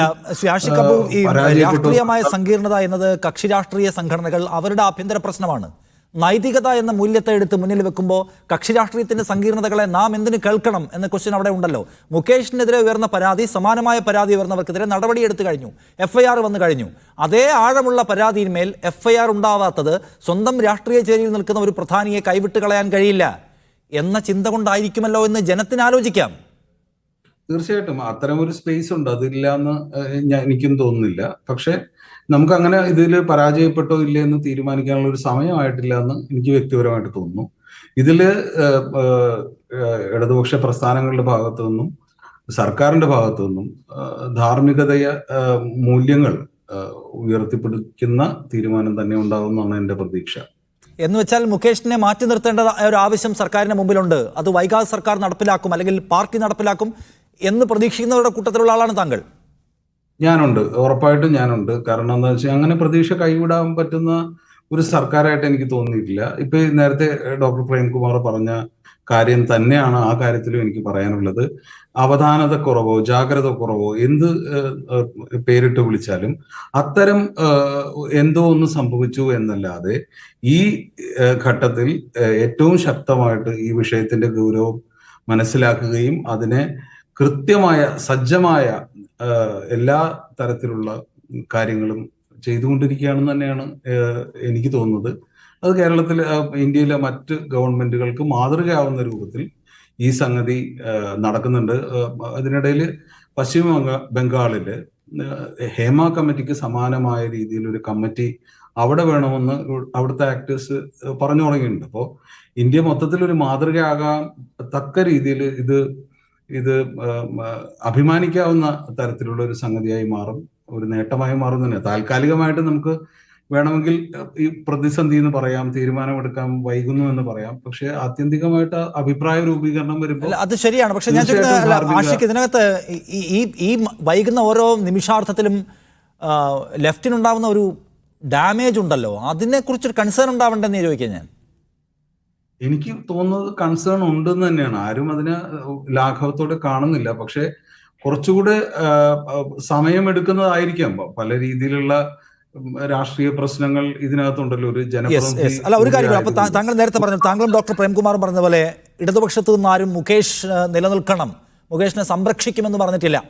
രാഷ്ട്രീയമായ സങ്കീർണത എന്നത് കക്ഷി രാഷ്ട്രീയ സംഘടനകൾ അവരുടെ ആഭ്യന്തര പ്രശ്നമാണ്. നൈതികത എന്ന മൂല്യത്തെ എടുത്ത് മുന്നിൽ വെക്കുമ്പോൾ കക്ഷി രാഷ്ട്രീയത്തിന്റെ സങ്കീർണതകളെ നാം എന്തിനു കേൾക്കണം എന്ന ക്വസ്റ്റ്യൻ അവിടെ ഉണ്ടല്ലോ. മുകേഷിനെതിരെ ഉയർന്ന പരാതി, സമാനമായ പരാതി ഉയർന്നവർക്കെതിരെ നടപടിയെടുത്തു കഴിഞ്ഞു, FIR വന്നു കഴിഞ്ഞു. അതേ ആഴമുള്ള പരാതിയിന്മേൽ FIR ഉണ്ടാവാത്തത് സ്വന്തം രാഷ്ട്രീയ ചേരിയിൽ നിൽക്കുന്ന ഒരു പ്രധാനിയെ കൈവിട്ട് കളയാൻ കഴിയില്ല എന്ന ചിന്ത കൊണ്ടായിരിക്കുമല്ലോ എന്ന് ജനത്തിന് ആലോചിക്കാം. തീർച്ചയായിട്ടും അത്തരം ഒരു സ്പേസ് ഉണ്ട്, അതില്ല എന്ന് എനിക്കും തോന്നുന്നില്ല. പക്ഷെ നമുക്കങ്ങനെ ഇതിൽ പരാജയപ്പെട്ടോ ഇല്ലേ എന്ന് തീരുമാനിക്കാനുള്ള ഒരു സമയമായിട്ടില്ല എന്ന് എനിക്ക് വ്യക്തിപരമായിട്ട് തോന്നുന്നു. ഇതില് ഇടതുപക്ഷ പ്രസ്ഥാനങ്ങളുടെ ഭാഗത്തു നിന്നും സർക്കാരിന്റെ ഭാഗത്തു നിന്നും ധാർമ്മികതയ മൂല്യങ്ങൾ ഉയർത്തിപ്പിടിക്കുന്ന തീരുമാനം തന്നെ ഉണ്ടാകുമെന്നാണ് എന്റെ പ്രതീക്ഷ. എന്ന് വെച്ചാൽ മുകേഷിനെ മാറ്റി നിർത്തേണ്ടതായ ഒരു ആവശ്യം സർക്കാരിന് മുമ്പിലുണ്ട്. അത് വൈകാതെ സർക്കാർ നടപ്പിലാക്കും, അല്ലെങ്കിൽ പാർട്ടി നടപ്പിലാക്കും എന്ന് പ്രതീക്ഷിക്കുന്നവരുടെ കൂട്ടത്തിലുള്ള ആളാണ് താങ്കൾ. ഞാനുണ്ട്, ഉറപ്പായിട്ടും ഞാനുണ്ട്. കാരണം എന്താ വെച്ചാൽ അങ്ങനെ പ്രതീക്ഷ കൈവിടാൻ പറ്റുന്ന ഒരു സർക്കാരായിട്ട് എനിക്ക് തോന്നിയിട്ടില്ല. ഇപ്പൊ നേരത്തെ ഡോക്ടർ പ്രേംകുമാർ പറഞ്ഞ കാര്യം തന്നെയാണ് ആ കാര്യത്തിലും എനിക്ക് പറയാനുള്ളത്. അവധാനതക്കുറവോ ജാഗ്രത കുറവോ എന്ത് പേരിട്ട് വിളിച്ചാലും അത്തരം എന്തോ ഒന്ന് സംഭവിച്ചു എന്നല്ലാതെ ഈ ഘട്ടത്തിൽ ഏറ്റവും ശക്തമായിട്ട് ഈ വിഷയത്തിന്റെ ഗൗരവം മനസ്സിലാക്കുകയും അതിനെ കൃത്യമായ സജ്ജമായ എല്ലാ തരത്തിലുള്ള കാര്യങ്ങളും ചെയ്തുകൊണ്ടിരിക്കുകയാണെന്ന് തന്നെയാണ് എനിക്ക് തോന്നുന്നത്. അത് കേരളത്തിൽ ഇന്ത്യയിലെ മറ്റ് ഗവൺമെന്റുകൾക്ക് മാതൃകയാവുന്ന രൂപത്തിൽ ഈ സംഗതി നടക്കുന്നുണ്ട്. അതിനിടയിൽ പശ്ചിമ ബംഗാളില് ഹേമ കമ്മിറ്റിക്ക് സമാനമായ രീതിയിൽ ഒരു കമ്മിറ്റി അവിടെ വേണമെന്ന് അവിടുത്തെ ആക്ടേഴ്സ് പറഞ്ഞു തുടങ്ങിയിട്ടുണ്ട്. അപ്പോൾ ഇന്ത്യ മൊത്തത്തിൽ ഒരു മാതൃകയാകാൻ തക്ക രീതിയിൽ ഇത് അഭിമാനിക്കാവുന്ന തരത്തിലുള്ള ഒരു സംഗതിയായി മാറും, ഒരു നേട്ടമായി മാറും തന്നെ. താൽക്കാലികമായിട്ട് നമുക്ക് വേണമെങ്കിൽ ഈ പ്രതിസന്ധി എന്ന് പറയാം, തീരുമാനമെടുക്കാൻ വൈകുന്നു എന്ന് പറയാം. പക്ഷെ ആത്യന്തികമായിട്ട് അഭിപ്രായ രൂപീകരണം വരുമ്പോൾ അത് ശരിയാണ്. പക്ഷെ ഞാൻ ആഷിഖ്, ഇതിനകത്ത് ഈ വൈകുന്ന ഓരോ നിമിഷാർത്ഥത്തിലും ലെഫ്റ്റിനുണ്ടാവുന്ന ഒരു ഡാമേജ് ഉണ്ടല്ലോ, അതിനെക്കുറിച്ചൊരു കൺസേൺ ഉണ്ടാവണ്ടെന്ന് ചോദിക്കാൻ ഞാൻ. എനിക്ക് തോന്നുന്നത് കൺസേൺ ഉണ്ടെന്ന് തന്നെയാണ്. ആരും അതിനെ ലാഘവത്തോടെ കാണുന്നില്ല. പക്ഷെ കുറച്ചുകൂടെ സമയമെടുക്കുന്നതായിരിക്കാം. പല രീതിയിലുള്ള രാഷ്ട്രീയ പ്രശ്നങ്ങൾ ഇതിനകത്തുണ്ടല്ലോ. ഒരു ജനപ്രതിനിധി ഒരു കാര്യം, അപ്പൊ താങ്കൾ നേരത്തെ പറഞ്ഞു, താങ്കളും ഡോക്ടർ പ്രേംകുമാറും പറഞ്ഞ പോലെ ഇടതുപക്ഷത്തു നിന്ന് ആരും മുകേഷ് നിലനിൽക്കണം, മുകേഷിനെ സംരക്ഷിക്കുമെന്ന് പറഞ്ഞിട്ടില്ല.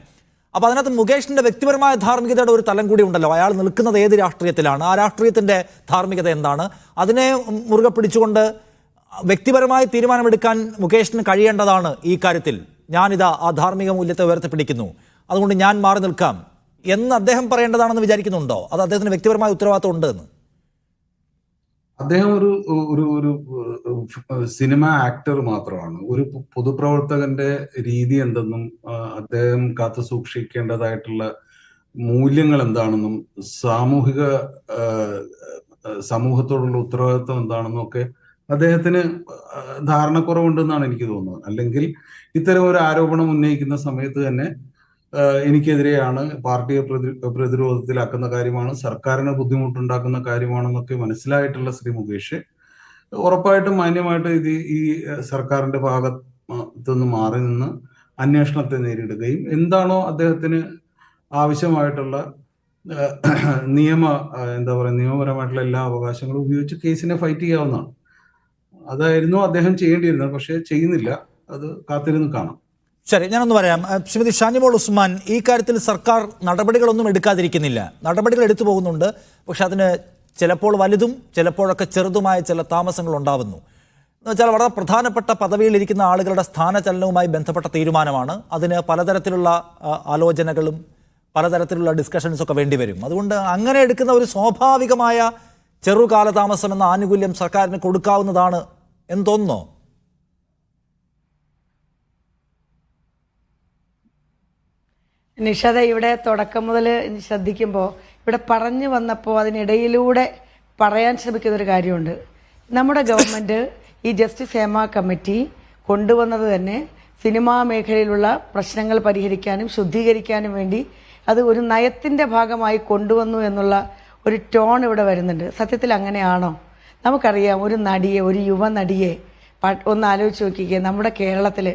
അപ്പൊ അതിനകത്ത് മുകേഷിന്റെ വ്യക്തിപരമായ ധാർമ്മികതയുടെ ഒരു തലം കൂടി ഉണ്ടല്ലോ. അയാൾ നിൽക്കുന്നത് ഏത് രാഷ്ട്രീയത്തിലാണ്, ആ രാഷ്ട്രീയത്തിന്റെ ധാർമ്മികത എന്താണ്, അതിനെ മുറുകെ പിടിച്ചുകൊണ്ട് വ്യക്തിപരമായി തീരുമാനമെടുക്കാൻ മുകേഷിന് കഴിയേണ്ടതാണ്. ഈ കാര്യത്തിൽ ഞാനിതാ ആ ധാർമ്മിക മൂല്യത്തെ ഉയർത്തിപ്പിടിക്കുന്നു, അതുകൊണ്ട് ഞാൻ മാറി നിൽക്കാം എന്ന് അദ്ദേഹം പറയേണ്ടതാണെന്ന് വിചാരിക്കുന്നുണ്ടോ? അത് അദ്ദേഹത്തിന് വ്യക്തിപരമായ ഉത്തരവാദിത്വം ഉണ്ട് എന്ന്? അദ്ദേഹം ഒരു ഒരു സിനിമ ആക്ടർ മാത്രമാണ്. ഒരു പൊതുപ്രവർത്തകന്റെ രീതി എന്തെന്നും അദ്ദേഹം കാത്തു സൂക്ഷിക്കേണ്ടതായിട്ടുള്ള മൂല്യങ്ങൾ എന്താണെന്നും സമൂഹത്തോടുള്ള ഉത്തരവാദിത്വം എന്താണെന്നും ഒക്കെ അദ്ദേഹത്തിന് ധാരണക്കുറവുണ്ടെന്നാണ് എനിക്ക് തോന്നുന്നത്. അല്ലെങ്കിൽ ഇത്തരം ഒരു ആരോപണം ഉന്നയിക്കുന്ന സമയത്ത് തന്നെ എനിക്കെതിരെയാണ്, പാർട്ടിയെ പ്രതിരോധത്തിലാക്കുന്ന കാര്യമാണ്, സർക്കാരിന് ബുദ്ധിമുട്ടുണ്ടാക്കുന്ന കാര്യമാണെന്നൊക്കെ മനസ്സിലായിട്ടുള്ള ശ്രീ മുകേഷ് ഉറപ്പായിട്ടും മാന്യമായിട്ട് ഈ സർക്കാരിന്റെ ഭാഗത്തു നിന്ന് മാറി നിന്ന് അന്വേഷണത്തെ നേരിടുകയും എന്താണോ അദ്ദേഹത്തിന് ആവശ്യമായിട്ടുള്ള നിയമപരമായിട്ടുള്ള എല്ലാ അവകാശങ്ങളും ഉപയോഗിച്ച് കേസിനെ ഫൈറ്റ് ചെയ്യാവുന്നതാണ്. അതായിരുന്നു അദ്ദേഹം ചെയ്യേണ്ടിയിരുന്നത്. പക്ഷെ ചെയ്യുന്നില്ല. അത് കാത്തിരുന്ന് കാണാം. ശരി, ഞാനൊന്ന് പറയാം. ശ്രീമതി ഷാനിമോൾ ഉസ്മാൻ, ഈ കാര്യത്തിൽ സർക്കാർ നടപടികളൊന്നും എടുക്കാതിരിക്കുന്നില്ല. നടപടികൾ എടുത്തു പോകുന്നുണ്ട്. പക്ഷെ അതിന് ചിലപ്പോൾ വലുതും ചിലപ്പോഴൊക്കെ ചെറുതുമായ ചില താമസങ്ങൾ ഉണ്ടാവുന്നു. എന്ന് വെച്ചാൽ വളരെ പ്രധാനപ്പെട്ട പദവിയിലിരിക്കുന്ന ആളുകളുടെ സ്ഥാനചലനവുമായി ബന്ധപ്പെട്ട തീരുമാനമാണ്. അതിന് പലതരത്തിലുള്ള ആലോചനകളും പലതരത്തിലുള്ള ഡിസ്കഷൻസൊക്കെ വേണ്ടിവരും. അതുകൊണ്ട് അങ്ങനെ എടുക്കുന്ന ഒരു സ്വാഭാവികമായ ചെറുകാലതാമസം എന്ന ആനുകൂല്യം സർക്കാരിന് കൊടുക്കാവുന്നതാണ് എന്ന് തോന്നുന്നോ? നിഷാദ, ഇവിടെ തുടക്കം മുതൽ ശ്രദ്ധിക്കുമ്പോൾ ഇവിടെ പറഞ്ഞു വന്നപ്പോൾ അതിനിടയിലൂടെ പറയാൻ ശ്രമിക്കുന്ന ഒരു കാര്യമുണ്ട്. നമ്മുടെ ഗവൺമെൻറ് ഈ ജസ്റ്റിസ് ഹേമ കമ്മിറ്റി കൊണ്ടുവന്നത് തന്നെ സിനിമാ മേഖലയിലുള്ള പ്രശ്നങ്ങൾ പരിഹരിക്കാനും ശുദ്ധീകരിക്കാനും വേണ്ടി അത് ഒരു നയത്തിൻ്റെ ഭാഗമായി കൊണ്ടുവന്നു എന്നുള്ള ഒരു ടോൺ ഇവിടെ വരുന്നുണ്ട്. സത്യത്തിൽ അങ്ങനെയാണോ? നമുക്കറിയാം, ഒരു നടിയെ, ഒരു യുവ നടിയെ ഒന്ന് ആലോചിച്ച് നോക്കിക്കേ. നമ്മുടെ കേരളത്തിൽ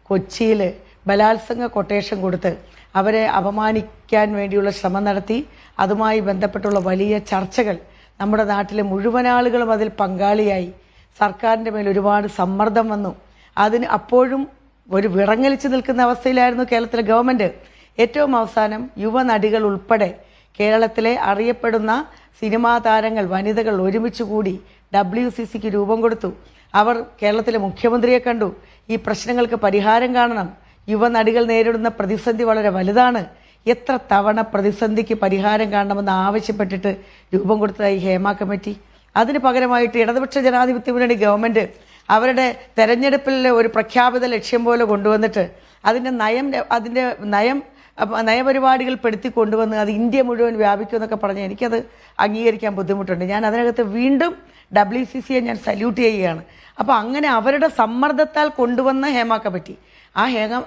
കൊച്ചിയിൽ ബലാത്സംഗ കൊട്ടേഷൻ കൊടുത്ത് അവരെ അപമാനിക്കാൻ വേണ്ടിയുള്ള ശ്രമം നടത്തി. അതുമായി ബന്ധപ്പെട്ടുള്ള വലിയ ചർച്ചകൾ, നമ്മുടെ നാട്ടിലെ മുഴുവൻ ആളുകളും അതിൽ പങ്കാളിയായി. സർക്കാരിൻ്റെ മേൽ ഒരുപാട് സമ്മർദ്ദം വന്നു. അതിന് അപ്പോഴും ഒരു വിറങ്ങലിച്ച് നിൽക്കുന്ന അവസ്ഥയിലായിരുന്നു കേരളത്തിലെ ഗവൺമെൻറ്. ഏറ്റവും അവസാനം യുവനടികൾ ഉൾപ്പെടെ കേരളത്തിലെ അറിയപ്പെടുന്ന സിനിമാ താരങ്ങൾ, വനിതകൾ ഒരുമിച്ച് കൂടി WCCക്ക് രൂപം കൊടുത്തു. അവർ കേരളത്തിലെ മുഖ്യമന്ത്രിയെ കണ്ടു. ഈ പ്രശ്നങ്ങൾക്ക് പരിഹാരം കാണണം, യുവനടികൾ നേരിടുന്ന പ്രതിസന്ധി വളരെ വലുതാണ്, എത്ര തവണ പ്രതിസന്ധിക്ക് പരിഹാരം കാണണമെന്ന് ആവശ്യപ്പെട്ടിട്ട് രൂപം കൊടുത്ത ഈ ഹേമ കമ്മിറ്റി? അതിന് പകരമായിട്ട് ഇടതുപക്ഷ ജനാധിപത്യ മുന്നണി ഗവൺമെൻറ് അവരുടെ തെരഞ്ഞെടുപ്പിൽ ഒരു പ്രഖ്യാപിത ലക്ഷ്യം പോലെ കൊണ്ടുവന്നിട്ട് അതിൻ്റെ നയപരിപാടികൾ പെടുത്തി കൊണ്ടുവന്ന് അത് ഇന്ത്യ മുഴുവൻ വ്യാപിക്കുമെന്നൊക്കെ പറഞ്ഞ് എനിക്കത് അംഗീകരിക്കാൻ ബുദ്ധിമുട്ടുണ്ട്. ഞാൻ അതിനകത്ത് വീണ്ടും WCCയെ ഞാൻ സല്യൂട്ട് ചെയ്യുകയാണ്. അപ്പോൾ അങ്ങനെ അവരുടെ സമ്മർദ്ദത്താൽ കൊണ്ടുവന്ന ഹേമ കമ്മിറ്റി, ആ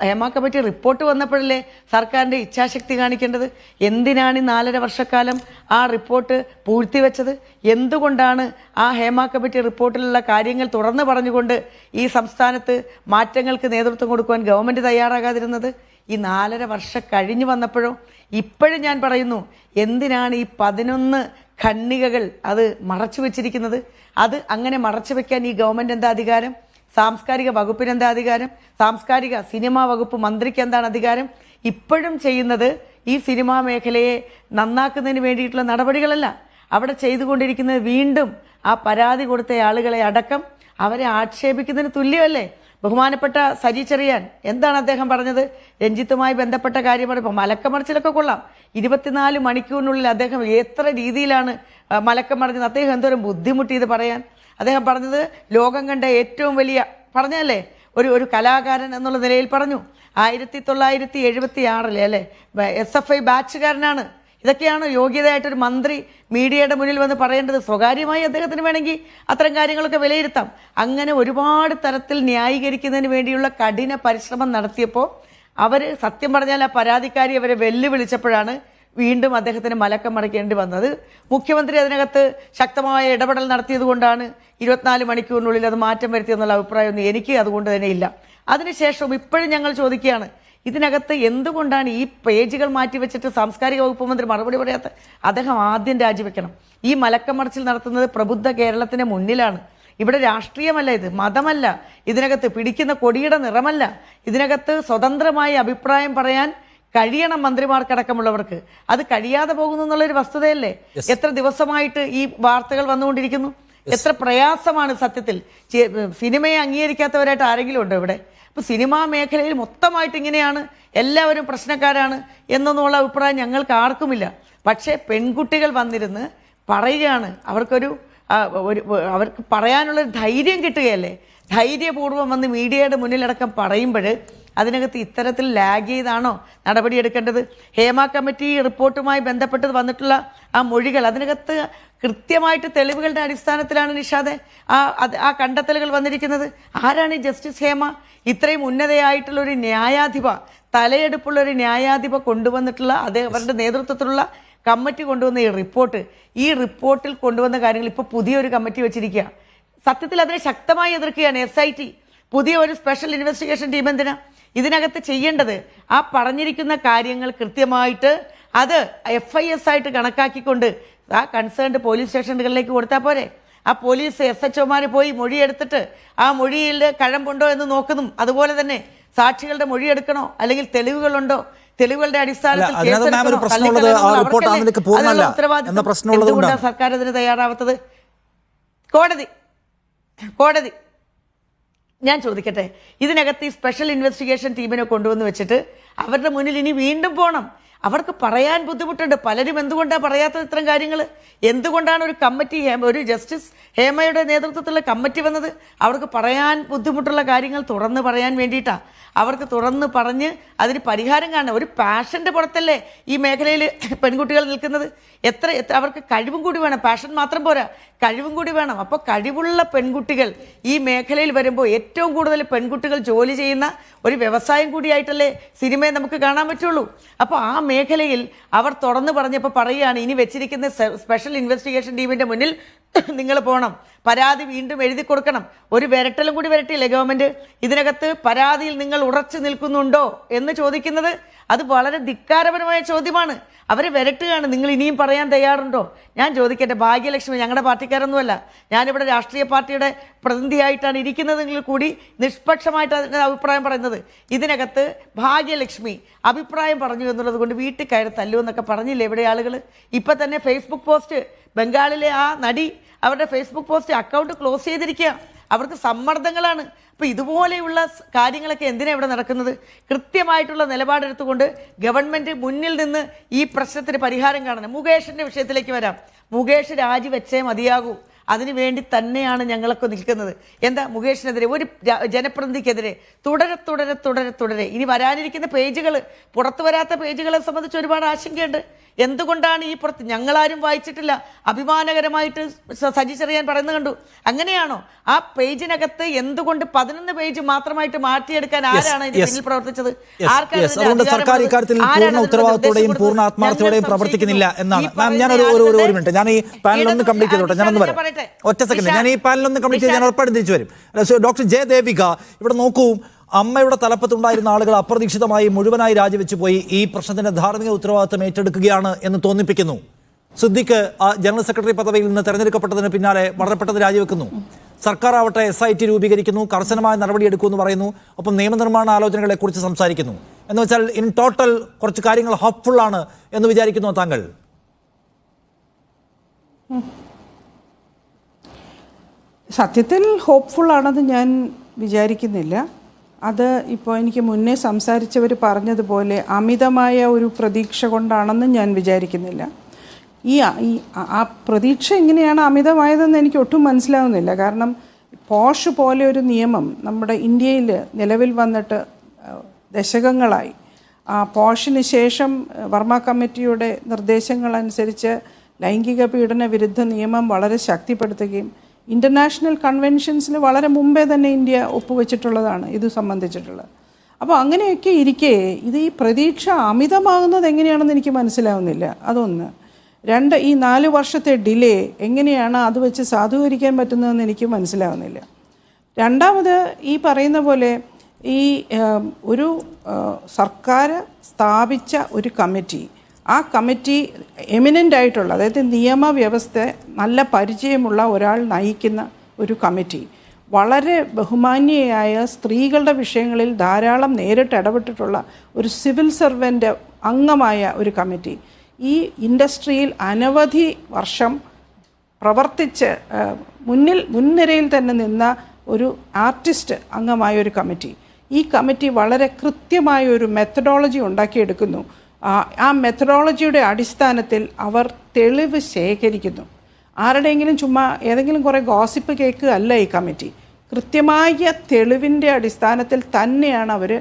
ഹേമ കമ്മിറ്റി റിപ്പോർട്ട് വന്നപ്പോഴല്ലേ സർക്കാരിൻ്റെ ഇച്ഛാശക്തി കാണിക്കേണ്ടത്? എന്തിനാണ് ഈ 4.5 വർഷക്കാലം ആ റിപ്പോർട്ട് പൂഴ്ത്തിവെച്ചത്? എന്തുകൊണ്ടാണ് ആ ഹേമ കമ്മിറ്റി റിപ്പോർട്ടിലുള്ള കാര്യങ്ങൾ തുറന്നു പറഞ്ഞുകൊണ്ട് ഈ സംസ്ഥാനത്ത് മാറ്റങ്ങൾക്ക് നേതൃത്വം കൊടുക്കുവാൻ ഗവൺമെൻറ് തയ്യാറാകാതിരുന്നത്? ഈ 4.5 വർഷം കഴിഞ്ഞു വന്നപ്പോഴോ ഇപ്പോഴും ഞാൻ പറയുന്നു, എന്തിനാണ് ഈ 11 ഖണ്ഡികകൾ അത് മറച്ചു വെച്ചിരിക്കുന്നത്? അത് അങ്ങനെ മറച്ചു വെക്കാൻ ഈ ഗവൺമെൻറ് എന്താ അധികാരം? സാംസ്കാരിക വകുപ്പിന് എന്താ അധികാരം? സാംസ്കാരിക സിനിമാ വകുപ്പ് മന്ത്രിക്ക് എന്താണ് അധികാരം? ഇപ്പോഴും ചെയ്യുന്നത് ഈ സിനിമാ മേഖലയെ നന്നാക്കുന്നതിന് വേണ്ടിയിട്ടുള്ള നടപടികളല്ല. അവിടെ ചെയ്തുകൊണ്ടിരിക്കുന്നത് വീണ്ടും ആ പരാതി കൊടുത്ത ആളുകളെ അടക്കം അവരെ ആക്ഷേപിക്കുന്നതിന് തുല്യമല്ലേ? ബഹുമാനപ്പെട്ട സജി ചെറിയാൻ എന്താണ് അദ്ദേഹം പറഞ്ഞത്? രഞ്ജിത്തുമായി ബന്ധപ്പെട്ട കാര്യം പറയുമ്പോൾ മലക്കമറിച്ചിലൊക്കെ കൊള്ളാം, 24 മണിക്കൂറിനുള്ളിൽ അദ്ദേഹം എത്ര രീതിയിലാണ് മലക്കം മറിഞ്ഞത്, അദ്ദേഹം എന്തോരം ബുദ്ധിമുട്ടിയത് പറയാൻ. അദ്ദേഹം പറഞ്ഞത് ലോകം കണ്ട ഏറ്റവും വലിയ പറഞ്ഞല്ലേ ഒരു കലാകാരൻ എന്നുള്ള നിലയിൽ പറഞ്ഞു. 1976 അല്ലേ SFI ബാച്ചുകാരനാണ്. ഇതൊക്കെയാണ് യോഗ്യതയായിട്ടൊരു മന്ത്രി മീഡിയയുടെ മുന്നിൽ വന്ന് പറയേണ്ടത്. സ്വകാര്യമായി അദ്ദേഹത്തിന് വേണമെങ്കിൽ അത്തരം കാര്യങ്ങളൊക്കെ വിലയിരുത്താം. അങ്ങനെ ഒരുപാട് തരത്തിൽ ന്യായീകരിക്കുന്നതിന് വേണ്ടിയുള്ള കഠിന പരിശ്രമം നടത്തിയപ്പോൾ അവർ സത്യം പറഞ്ഞാൽ ആ പരാതിക്കാരി അവരെ വെല്ലുവിളിച്ചപ്പോഴാണ് വീണ്ടും അദ്ദേഹത്തിന് മലക്കം മറിക്കേണ്ടി വന്നത്. മുഖ്യമന്ത്രി അതിനകത്ത് ശക്തമായ ഇടപെടൽ നടത്തിയത് കൊണ്ടാണ് 24 മണിക്കൂറിനുള്ളിൽ അത് മാറ്റം വരുത്തിയെന്നുള്ള അഭിപ്രായമൊന്നും എനിക്ക് അതുകൊണ്ട് തന്നെ ഇല്ല. അതിനുശേഷവും ഇപ്പോഴും ഞങ്ങൾ ചോദിക്കുകയാണ്, ഇതിനകത്ത് എന്തുകൊണ്ടാണ് ഈ പേജുകൾ മാറ്റിവെച്ചിട്ട് സാംസ്കാരിക വകുപ്പ് മന്ത്രി മറുപടി പറയാത്ത? അദ്ദേഹം ആദ്യം രാജിവെക്കണം. ഈ മലക്കം മറിച്ചിൽ നടത്തുന്നത് പ്രബുദ്ധ കേരളത്തിന് മുന്നിലാണ്. ഇവിടെ രാഷ്ട്രീയമല്ല, ഇത് മതമല്ല, ഇതിനകത്ത് പിടിക്കുന്ന കൊടിയുടെ നിറമല്ല. ഇതിനകത്ത് സ്വതന്ത്രമായി അഭിപ്രായം പറയാൻ കഴിയണം മന്ത്രിമാർക്കടക്കമുള്ളവർക്ക്. അത് കഴിയാതെ പോകുന്നു എന്നുള്ളൊരു വസ്തുതയല്ലേ? എത്ര ദിവസമായിട്ട് ഈ വാർത്തകൾ വന്നുകൊണ്ടിരിക്കുന്നു? എത്ര പ്രയാസമാണ് സത്യത്തിൽ. സിനിമയെ അംഗീകരിക്കാത്തവരായിട്ട് ആരെങ്കിലും ഉണ്ടോ ഇവിടെ? അപ്പോൾ സിനിമാ മേഖലയിൽ മൊത്തമായിട്ട് ഇങ്ങനെയാണ്, എല്ലാവരും പ്രശ്നക്കാരാണ് എന്നൊന്നുള്ള അഭിപ്രായം ഞങ്ങൾക്ക് ആർക്കുമില്ല. പക്ഷേ പെൺകുട്ടികൾ വന്നിരുന്ന് പറയുകയാണ്, അവർക്ക് പറയാനുള്ളൊരു ധൈര്യം കിട്ടുകയല്ലേ? ധൈര്യപൂർവ്വം വന്ന് മീഡിയയുടെ മുന്നിലടക്കം പറയുമ്പോൾ അതിനകത്ത് ഇത്തരത്തിൽ ലാഗ് ചെയ്താണോ നടപടിയെടുക്കേണ്ടത്? ഹേമ കമ്മിറ്റി റിപ്പോർട്ടുമായി ബന്ധപ്പെട്ട് വന്നിട്ടുള്ള ആ മൊഴികൾ, അതിനകത്ത് കൃത്യമായിട്ട് തെളിവുകളുടെ അടിസ്ഥാനത്തിലാണ് നിഷാദെ ആ കണ്ടെത്തലുകൾ വന്നിരിക്കുന്നത്. ആരാണ് ഈ ജസ്റ്റിസ് ഹേമ? ഇത്രയും ഉന്നതയായിട്ടുള്ള ഒരു ന്യായാധിപ, തലയെടുപ്പുള്ള ഒരു ന്യായാധിപ കൊണ്ടുവന്നിട്ടുള്ള അവരുടെ നേതൃത്വത്തിലുള്ള കമ്മിറ്റി കൊണ്ടുവന്ന ഈ റിപ്പോർട്ടിൽ കൊണ്ടുവന്ന കാര്യങ്ങൾ ഇപ്പോൾ പുതിയൊരു കമ്മിറ്റി വെച്ചിരിക്കുക. സത്യത്തിൽ അതിനെ ശക്തമായി എതിർക്കുകയാണ് SIT. പുതിയ ഒരു സ്പെഷ്യൽ ഇൻവെസ്റ്റിഗേഷൻ ടീം എന്തിനാ? ഇതിനകത്ത് ചെയ്യേണ്ടത് ആ പറഞ്ഞിരിക്കുന്ന കാര്യങ്ങൾ കൃത്യമായിട്ട് അത് FIS ആയിട്ട് കണക്കാക്കിക്കൊണ്ട് ആ കൺസേൺഡ് പോലീസ് സ്റ്റേഷനുകളിലേക്ക് കൊടുത്താൽ പോരെ? ആ പോലീസ് SHOമാർ പോയി മൊഴിയെടുത്തിട്ട് ആ മൊഴിയിൽ കഴമ്പുണ്ടോ എന്ന് നോക്കുന്നു. അതുപോലെ തന്നെ സാക്ഷികളുടെ മൊഴിയെടുക്കണോ, അല്ലെങ്കിൽ തെളിവുകളുണ്ടോ, തെളിവുകളുടെ അടിസ്ഥാനത്തിൽ എന്തുകൊണ്ടാണ് സർക്കാർ അതിന് തയ്യാറാവാത്തത്? കോടതി ഞാൻ ചോദിക്കട്ടെ, ഇതിനകത്ത് ഈ സ്പെഷ്യൽ ഇൻവെസ്റ്റിഗേഷൻ ടീമിനെ കൊണ്ടുവന്ന് വെച്ചിട്ട് അവരുടെ മുന്നിൽ ഇനി വീണ്ടും പോകണം. അവർക്ക് പറയാൻ ബുദ്ധിമുട്ടുണ്ട്. പലരും എന്തുകൊണ്ടാണ് പറയാത്തത് ഇത്തരം കാര്യങ്ങൾ? എന്തുകൊണ്ടാണ് ഒരു കമ്മിറ്റി, ഒരു ജസ്റ്റിസ് ഹേമയുടെ നേതൃത്വത്തിലുള്ള കമ്മിറ്റി വന്നത്? അവർക്ക് പറയാൻ ബുദ്ധിമുട്ടുള്ള കാര്യങ്ങൾ തുറന്ന് പറയാൻ വേണ്ടിയിട്ടാണ്. അവർക്ക് തുറന്ന് പറഞ്ഞ് അതിന് പരിഹാരം കാണണം. ഒരു പാഷൻ്റെ പുറത്തല്ലേ ഈ മേഖലയിൽ പെൺകുട്ടികൾ നിൽക്കുന്നത്? എത്ര അവർക്ക് കഴിവും കൂടി വേണം. പാഷൻ മാത്രം പോരാ, കഴിവും കൂടി വേണം. അപ്പോൾ കഴിവുള്ള പെൺകുട്ടികൾ ഈ മേഖലയിൽ വരുമ്പോൾ ഏറ്റവും കൂടുതൽ പെൺകുട്ടികൾ ജോലി ചെയ്യുന്ന ഒരു വ്യവസായം കൂടിയായിട്ടല്ലേ സിനിമയെ നമുക്ക് കാണാൻ പറ്റുള്ളൂ. അപ്പോൾ ആ മേഖലയിൽ അവർ തുറന്നു പറഞ്ഞപ്പോൾ പറയുകയാണ്, ഇനി വെച്ചിരിക്കുന്ന സ്പെഷ്യൽ ഇൻവെസ്റ്റിഗേഷൻ ടീമിൻ്റെ മുന്നിൽ നിങ്ങൾ പോകണം, പരാതി വീണ്ടും എഴുതി കൊടുക്കണം. ഒരു വിരട്ടലും കൂടി വരട്ടില്ലേ ഗവൺമെൻറ്? ഇതിനകത്ത് പരാതിയിൽ നിങ്ങൾ ഉറച്ചു നിൽക്കുന്നുണ്ടോ എന്ന് ചോദിക്കുന്നത് അത് വളരെ ധിക്കാരപരമായ ചോദ്യമാണ്. അവർ വിരട്ടുകയാണ്, നിങ്ങൾ ഇനിയും പറയാൻ തയ്യാറുണ്ടോ? ഞാൻ ചോദിക്കട്ടെ, ഭാഗ്യലക്ഷ്മി ഞങ്ങളുടെ പാർട്ടിക്കാരൊന്നുമല്ല, ഞാനിവിടെ രാഷ്ട്രീയ പാർട്ടിയുടെ പ്രതിനിധിയായിട്ടാണ് ഇരിക്കുന്നതെങ്കിൽ കൂടി നിഷ്പക്ഷമായിട്ട് അതിൻ്റെ അഭിപ്രായം പറയുന്നത്. ഇതിനകത്ത് ഭാഗ്യലക്ഷ്മി അഭിപ്രായം പറഞ്ഞു എന്നുള്ളത് കൊണ്ട് വീട്ടിൽ കയറി തല്ലു എന്നൊക്കെ പറഞ്ഞില്ലേ ഇവിടെ ആളുകൾ? ഇപ്പം തന്നെ ഫേസ്ബുക്ക് പോസ്റ്റ്, ബംഗാളിലെ ആ നടി അവരുടെ ഫേസ്ബുക്ക് പോസ്റ്റ് അക്കൗണ്ട് ക്ലോസ് ചെയ്തിരിക്കുക. അവർക്ക് സമ്മർദ്ദങ്ങളാണ്. അപ്പോൾ ഇതുപോലെയുള്ള കാര്യങ്ങളൊക്കെ എന്തിനാണ് ഇവിടെ നടക്കുന്നത്? കൃത്യമായിട്ടുള്ള നിലപാടെടുത്തുകൊണ്ട് ഗവൺമെൻറ് മുന്നിൽ നിന്ന് ഈ പ്രശ്നത്തിന് പരിഹാരം കാണണം. മുകേഷിൻ്റെ വിഷയത്തിലേക്ക് വരാം. മുകേഷ് രാജിവെച്ചേ മതിയാകൂ. അതിനു വേണ്ടി തന്നെയാണ് ഞങ്ങളൊക്കെ നിൽക്കുന്നത്. എന്താ മുകേഷിനെതിരെ ഒരു ജനപ്രതിനിധിക്കെതിരെ തുടരെ ഇനി വരാനിരിക്കുന്ന പേജുകൾ, പുറത്തു വരാത്ത പേജുകളെ സംബന്ധിച്ച് ഒരുപാട് ആശങ്കയുണ്ട്. എന്തുകൊണ്ടാണ് ഈ പുറത്ത് ഞങ്ങളാരും വായിച്ചിട്ടില്ല? അഭിമാനകരമായിട്ട് സജി ചെറിയാൻ പറയുന്നത് കണ്ടു. അങ്ങനെയാണോ? ആ പേജിനകത്ത് എന്തുകൊണ്ട് 11 പേജ് മാത്രമായിട്ട് മാറ്റിയെടുക്കാൻ ആരാണ് ഇതിന് പിന്നിൽ പ്രവർത്തിച്ചത്? അതുകൊണ്ട് സർക്കാർ ഇക്കാര്യത്തിൽ പൂർണ്ണ ഉത്തരവാദിത്തോടെയും പൂർണ്ണ ആത്മാർത്ഥത്തോടെയും പ്രവർത്തിക്കുന്നില്ല എന്നാണ്. ഞാൻ ഒരു മിനിറ്റ്, ഞാൻ ഈ പാനലൊന്ന് കംപ്ലീറ്റ് ചെയ്തോട്ടെ. ഞാനൊന്ന് വരാം, ഒറ്റ സെക്കൻഡ്. ഞാൻ ഈ പാനലൊന്ന് കംപ്ലീറ്റ് ചെയ്ത് ഞാൻ ഉറപ്പായിട്ടും തിരിച്ചു വരും. ഡോക്ടർ ജയദേവിക, ഇവിടെ നോക്കൂ, അമ്മയുടെ തലപ്പത്തുണ്ടായിരുന്ന ആളുകൾ അപ്രതീക്ഷിതമായി മുഴുവനായി രാജിവെച്ചു പോയി. ഈ പ്രശ്നത്തിന്റെ ധാർമ്മിക ഉത്തരവാദിത്തം ഏറ്റെടുക്കുകയാണ് എന്ന് തോന്നിപ്പിക്കുന്നു. സിദ്ദിഖ് ജനറൽ സെക്രട്ടറി പദവിയിൽ നിന്ന് തെരഞ്ഞെടുക്കപ്പെട്ടതിന് പിന്നാലെ വളരെ പെട്ടെന്ന് രാജിവെക്കുന്നു. സർക്കാർ ആവട്ടെ SIT രൂപീകരിക്കുന്നു, കർശനമായ നടപടിയെടുക്കുമെന്ന് പറയുന്നു. ഒപ്പം നിയമനിർമ്മാണ ആലോചനകളെ കുറിച്ച് സംസാരിക്കുന്നു. എന്ന് വെച്ചാൽ ഇൻ ടോട്ടൽ കുറച്ച് കാര്യങ്ങൾ ഹോപ്പ്ഫുൾ ആണ് എന്ന് വിചാരിക്കുന്നു താങ്കൾ? സത്യത്തിൽ ഹോപ്പ്ഫുൾ ആണെന്ന് ഞാൻ വിചാരിക്കുന്നില്ല. അത് ഇപ്പോൾ എനിക്ക് മുന്നേ സംസാരിച്ചവർ പറഞ്ഞതുപോലെ അമിതമായ ഒരു പ്രതീക്ഷ കൊണ്ടാണെന്ന് ഞാൻ വിചാരിക്കുന്നില്ല. ആ പ്രതീക്ഷ എങ്ങനെയാണ് അമിതമായതെന്ന് എനിക്ക് ഒട്ടും മനസ്സിലാവുന്നില്ല. കാരണം പോഷ് പോലെ ഒരു നിയമം നമ്മുടെ ഇന്ത്യയിൽ നിലവിൽ വന്നിട്ട് ദശകങ്ങളായി. പോഷിന് ശേഷം വർമ്മ കമ്മിറ്റിയുടെ നിർദ്ദേശങ്ങളനുസരിച്ച് ലൈംഗിക പീഡന വിരുദ്ധ നിയമം വളരെ ശക്തിപ്പെടുത്തുകയും ഇൻ്റർനാഷണൽ കൺവെൻഷൻസിൽ വളരെ മുമ്പേ തന്നെ ഇന്ത്യ ഒപ്പുവെച്ചിട്ടുള്ളതാണ് ഇത് സംബന്ധിച്ചിട്ടുള്ളത്. അപ്പോൾ അങ്ങനെയൊക്കെ ഇരിക്കെ ഈ പ്രതീക്ഷ അമിതമാകുന്നത് എങ്ങനെയാണെന്ന് എനിക്ക് മനസ്സിലാവുന്നില്ല. അതൊന്ന്. രണ്ട്, ഈ 4 വർഷത്തെ ഡിലേ എങ്ങനെയാണ് അത് വെച്ച് സാധൂകരിക്കാൻ പറ്റുന്നതെന്ന് എനിക്ക് മനസ്സിലാവുന്നില്ല. രണ്ടാമത്, ഈ പറയുന്ന പോലെ ഈ ഒരു സർക്കാർ സ്ഥാപിച്ച ഒരു കമ്മിറ്റി, ആ കമ്മിറ്റി എമിനൻ്റ് ആയിട്ടുള്ള, അതായത് നിയമവ്യവസ്ഥ നല്ല പരിചയമുള്ള ഒരാൾ നയിക്കുന്ന ഒരു കമ്മിറ്റി, വളരെ ബഹുമാന്യയായ സ്ത്രീകളുടെ വിഷയങ്ങളിൽ ധാരാളം നേരിട്ട് ഇടപെട്ടിട്ടുള്ള ഒരു സിവിൽ സർവൻ്റ് അംഗമായ ഒരു കമ്മിറ്റി, ഈ ഇൻഡസ്ട്രിയിൽ അനവധി വർഷം പ്രവർത്തിച്ച് മുൻനിരയിൽ തന്നെ നിന്ന ഒരു ആർട്ടിസ്റ്റ് അംഗമായ ഒരു കമ്മിറ്റി. ഈ കമ്മിറ്റി വളരെ കൃത്യമായ ഒരു മെത്തഡോളജി ഉണ്ടാക്കിയെടുക്കുന്നു. ആ മെത്തഡോളജിയുടെ അടിസ്ഥാനത്തിൽ അവർ തെളിവ് ശേഖരിക്കുന്നു. ആരുടെയെങ്കിലും ചുമ്മാ ഏതെങ്കിലും കുറേ ഗോസിപ്പ് കേക്ക് അല്ല ഈ കമ്മിറ്റി. കൃത്യമായ തെളിവിൻ്റെ അടിസ്ഥാനത്തിൽ തന്നെയാണ് അവർ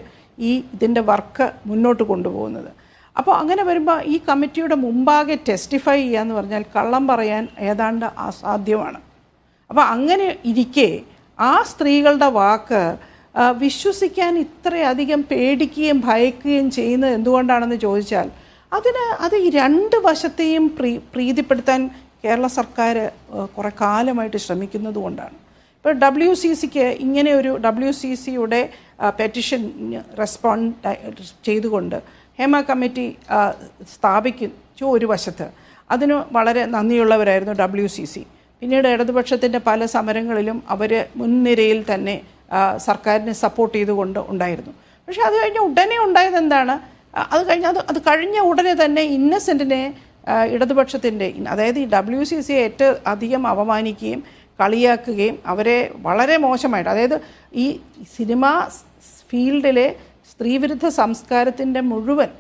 ഇതിൻ്റെ വർക്ക് മുന്നോട്ട് കൊണ്ടുപോകുന്നത്. അപ്പോൾ അങ്ങനെ വരുമ്പോൾ ഈ കമ്മിറ്റിയുടെ മുമ്പാകെ ടെസ്റ്റിഫൈ ചെയ്യുക എന്ന് പറഞ്ഞാൽ കള്ളം പറയാൻ ഏതാണ്ട് അസാധ്യമാണ്. അപ്പോൾ അങ്ങനെ ഇരിക്കെ ആ സ്ത്രീകളുടെ വാക്ക് വിശ്വസിക്കാൻ ഇത്രയധികം പേടിക്കുകയും ഭയക്കുകയും ചെയ്യുന്നത് എന്തുകൊണ്ടാണെന്ന് ചോദിച്ചാൽ അത് ഈ 2 വശത്തെയും പ്രീതിപ്പെടുത്താൻ കേരള സർക്കാർ കുറേ കാലമായിട്ട് ശ്രമിക്കുന്നത് കൊണ്ടാണ്. ഇപ്പോൾ WCCക്ക് ഇങ്ങനെ ഒരു WCCയുടെ പെറ്റിഷൻ റെസ്പോണ്ട് ചെയ്തുകൊണ്ട് ഹേമ കമ്മിറ്റി സ്ഥാപിച്ചു ഒരു വശത്ത്. അതിന് വളരെ നന്ദിയുള്ളവരായിരുന്നു WCC. പിന്നീട് ഇടതുപക്ഷത്തിൻ്റെ പല സമരങ്ങളിലും അവർ മുൻനിരയിൽ തന്നെ സർക്കാരിനെ സപ്പോർട്ട് ചെയ്തുകൊണ്ട് ഉണ്ടായിരുന്നു. പക്ഷേ അത് കഴിഞ്ഞ് ഉടനെ ഉണ്ടായത് എന്താണ്? അത് കഴിഞ്ഞ ഉടനെ തന്നെ ഇന്നസെൻറ്റിനെ ഇടതുപക്ഷത്തിൻ്റെ, അതായത് ഈ WCCയെ ഏറ്റവും അധികം അപമാനിക്കുകയും കളിയാക്കുകയും അവരെ വളരെ മോശമായിട്ട്, അതായത് ഈ സിനിമാ ഫീൽഡിലെ സ്ത്രീവിരുദ്ധ സംസ്കാരത്തിൻ്റെ മുഴുവൻ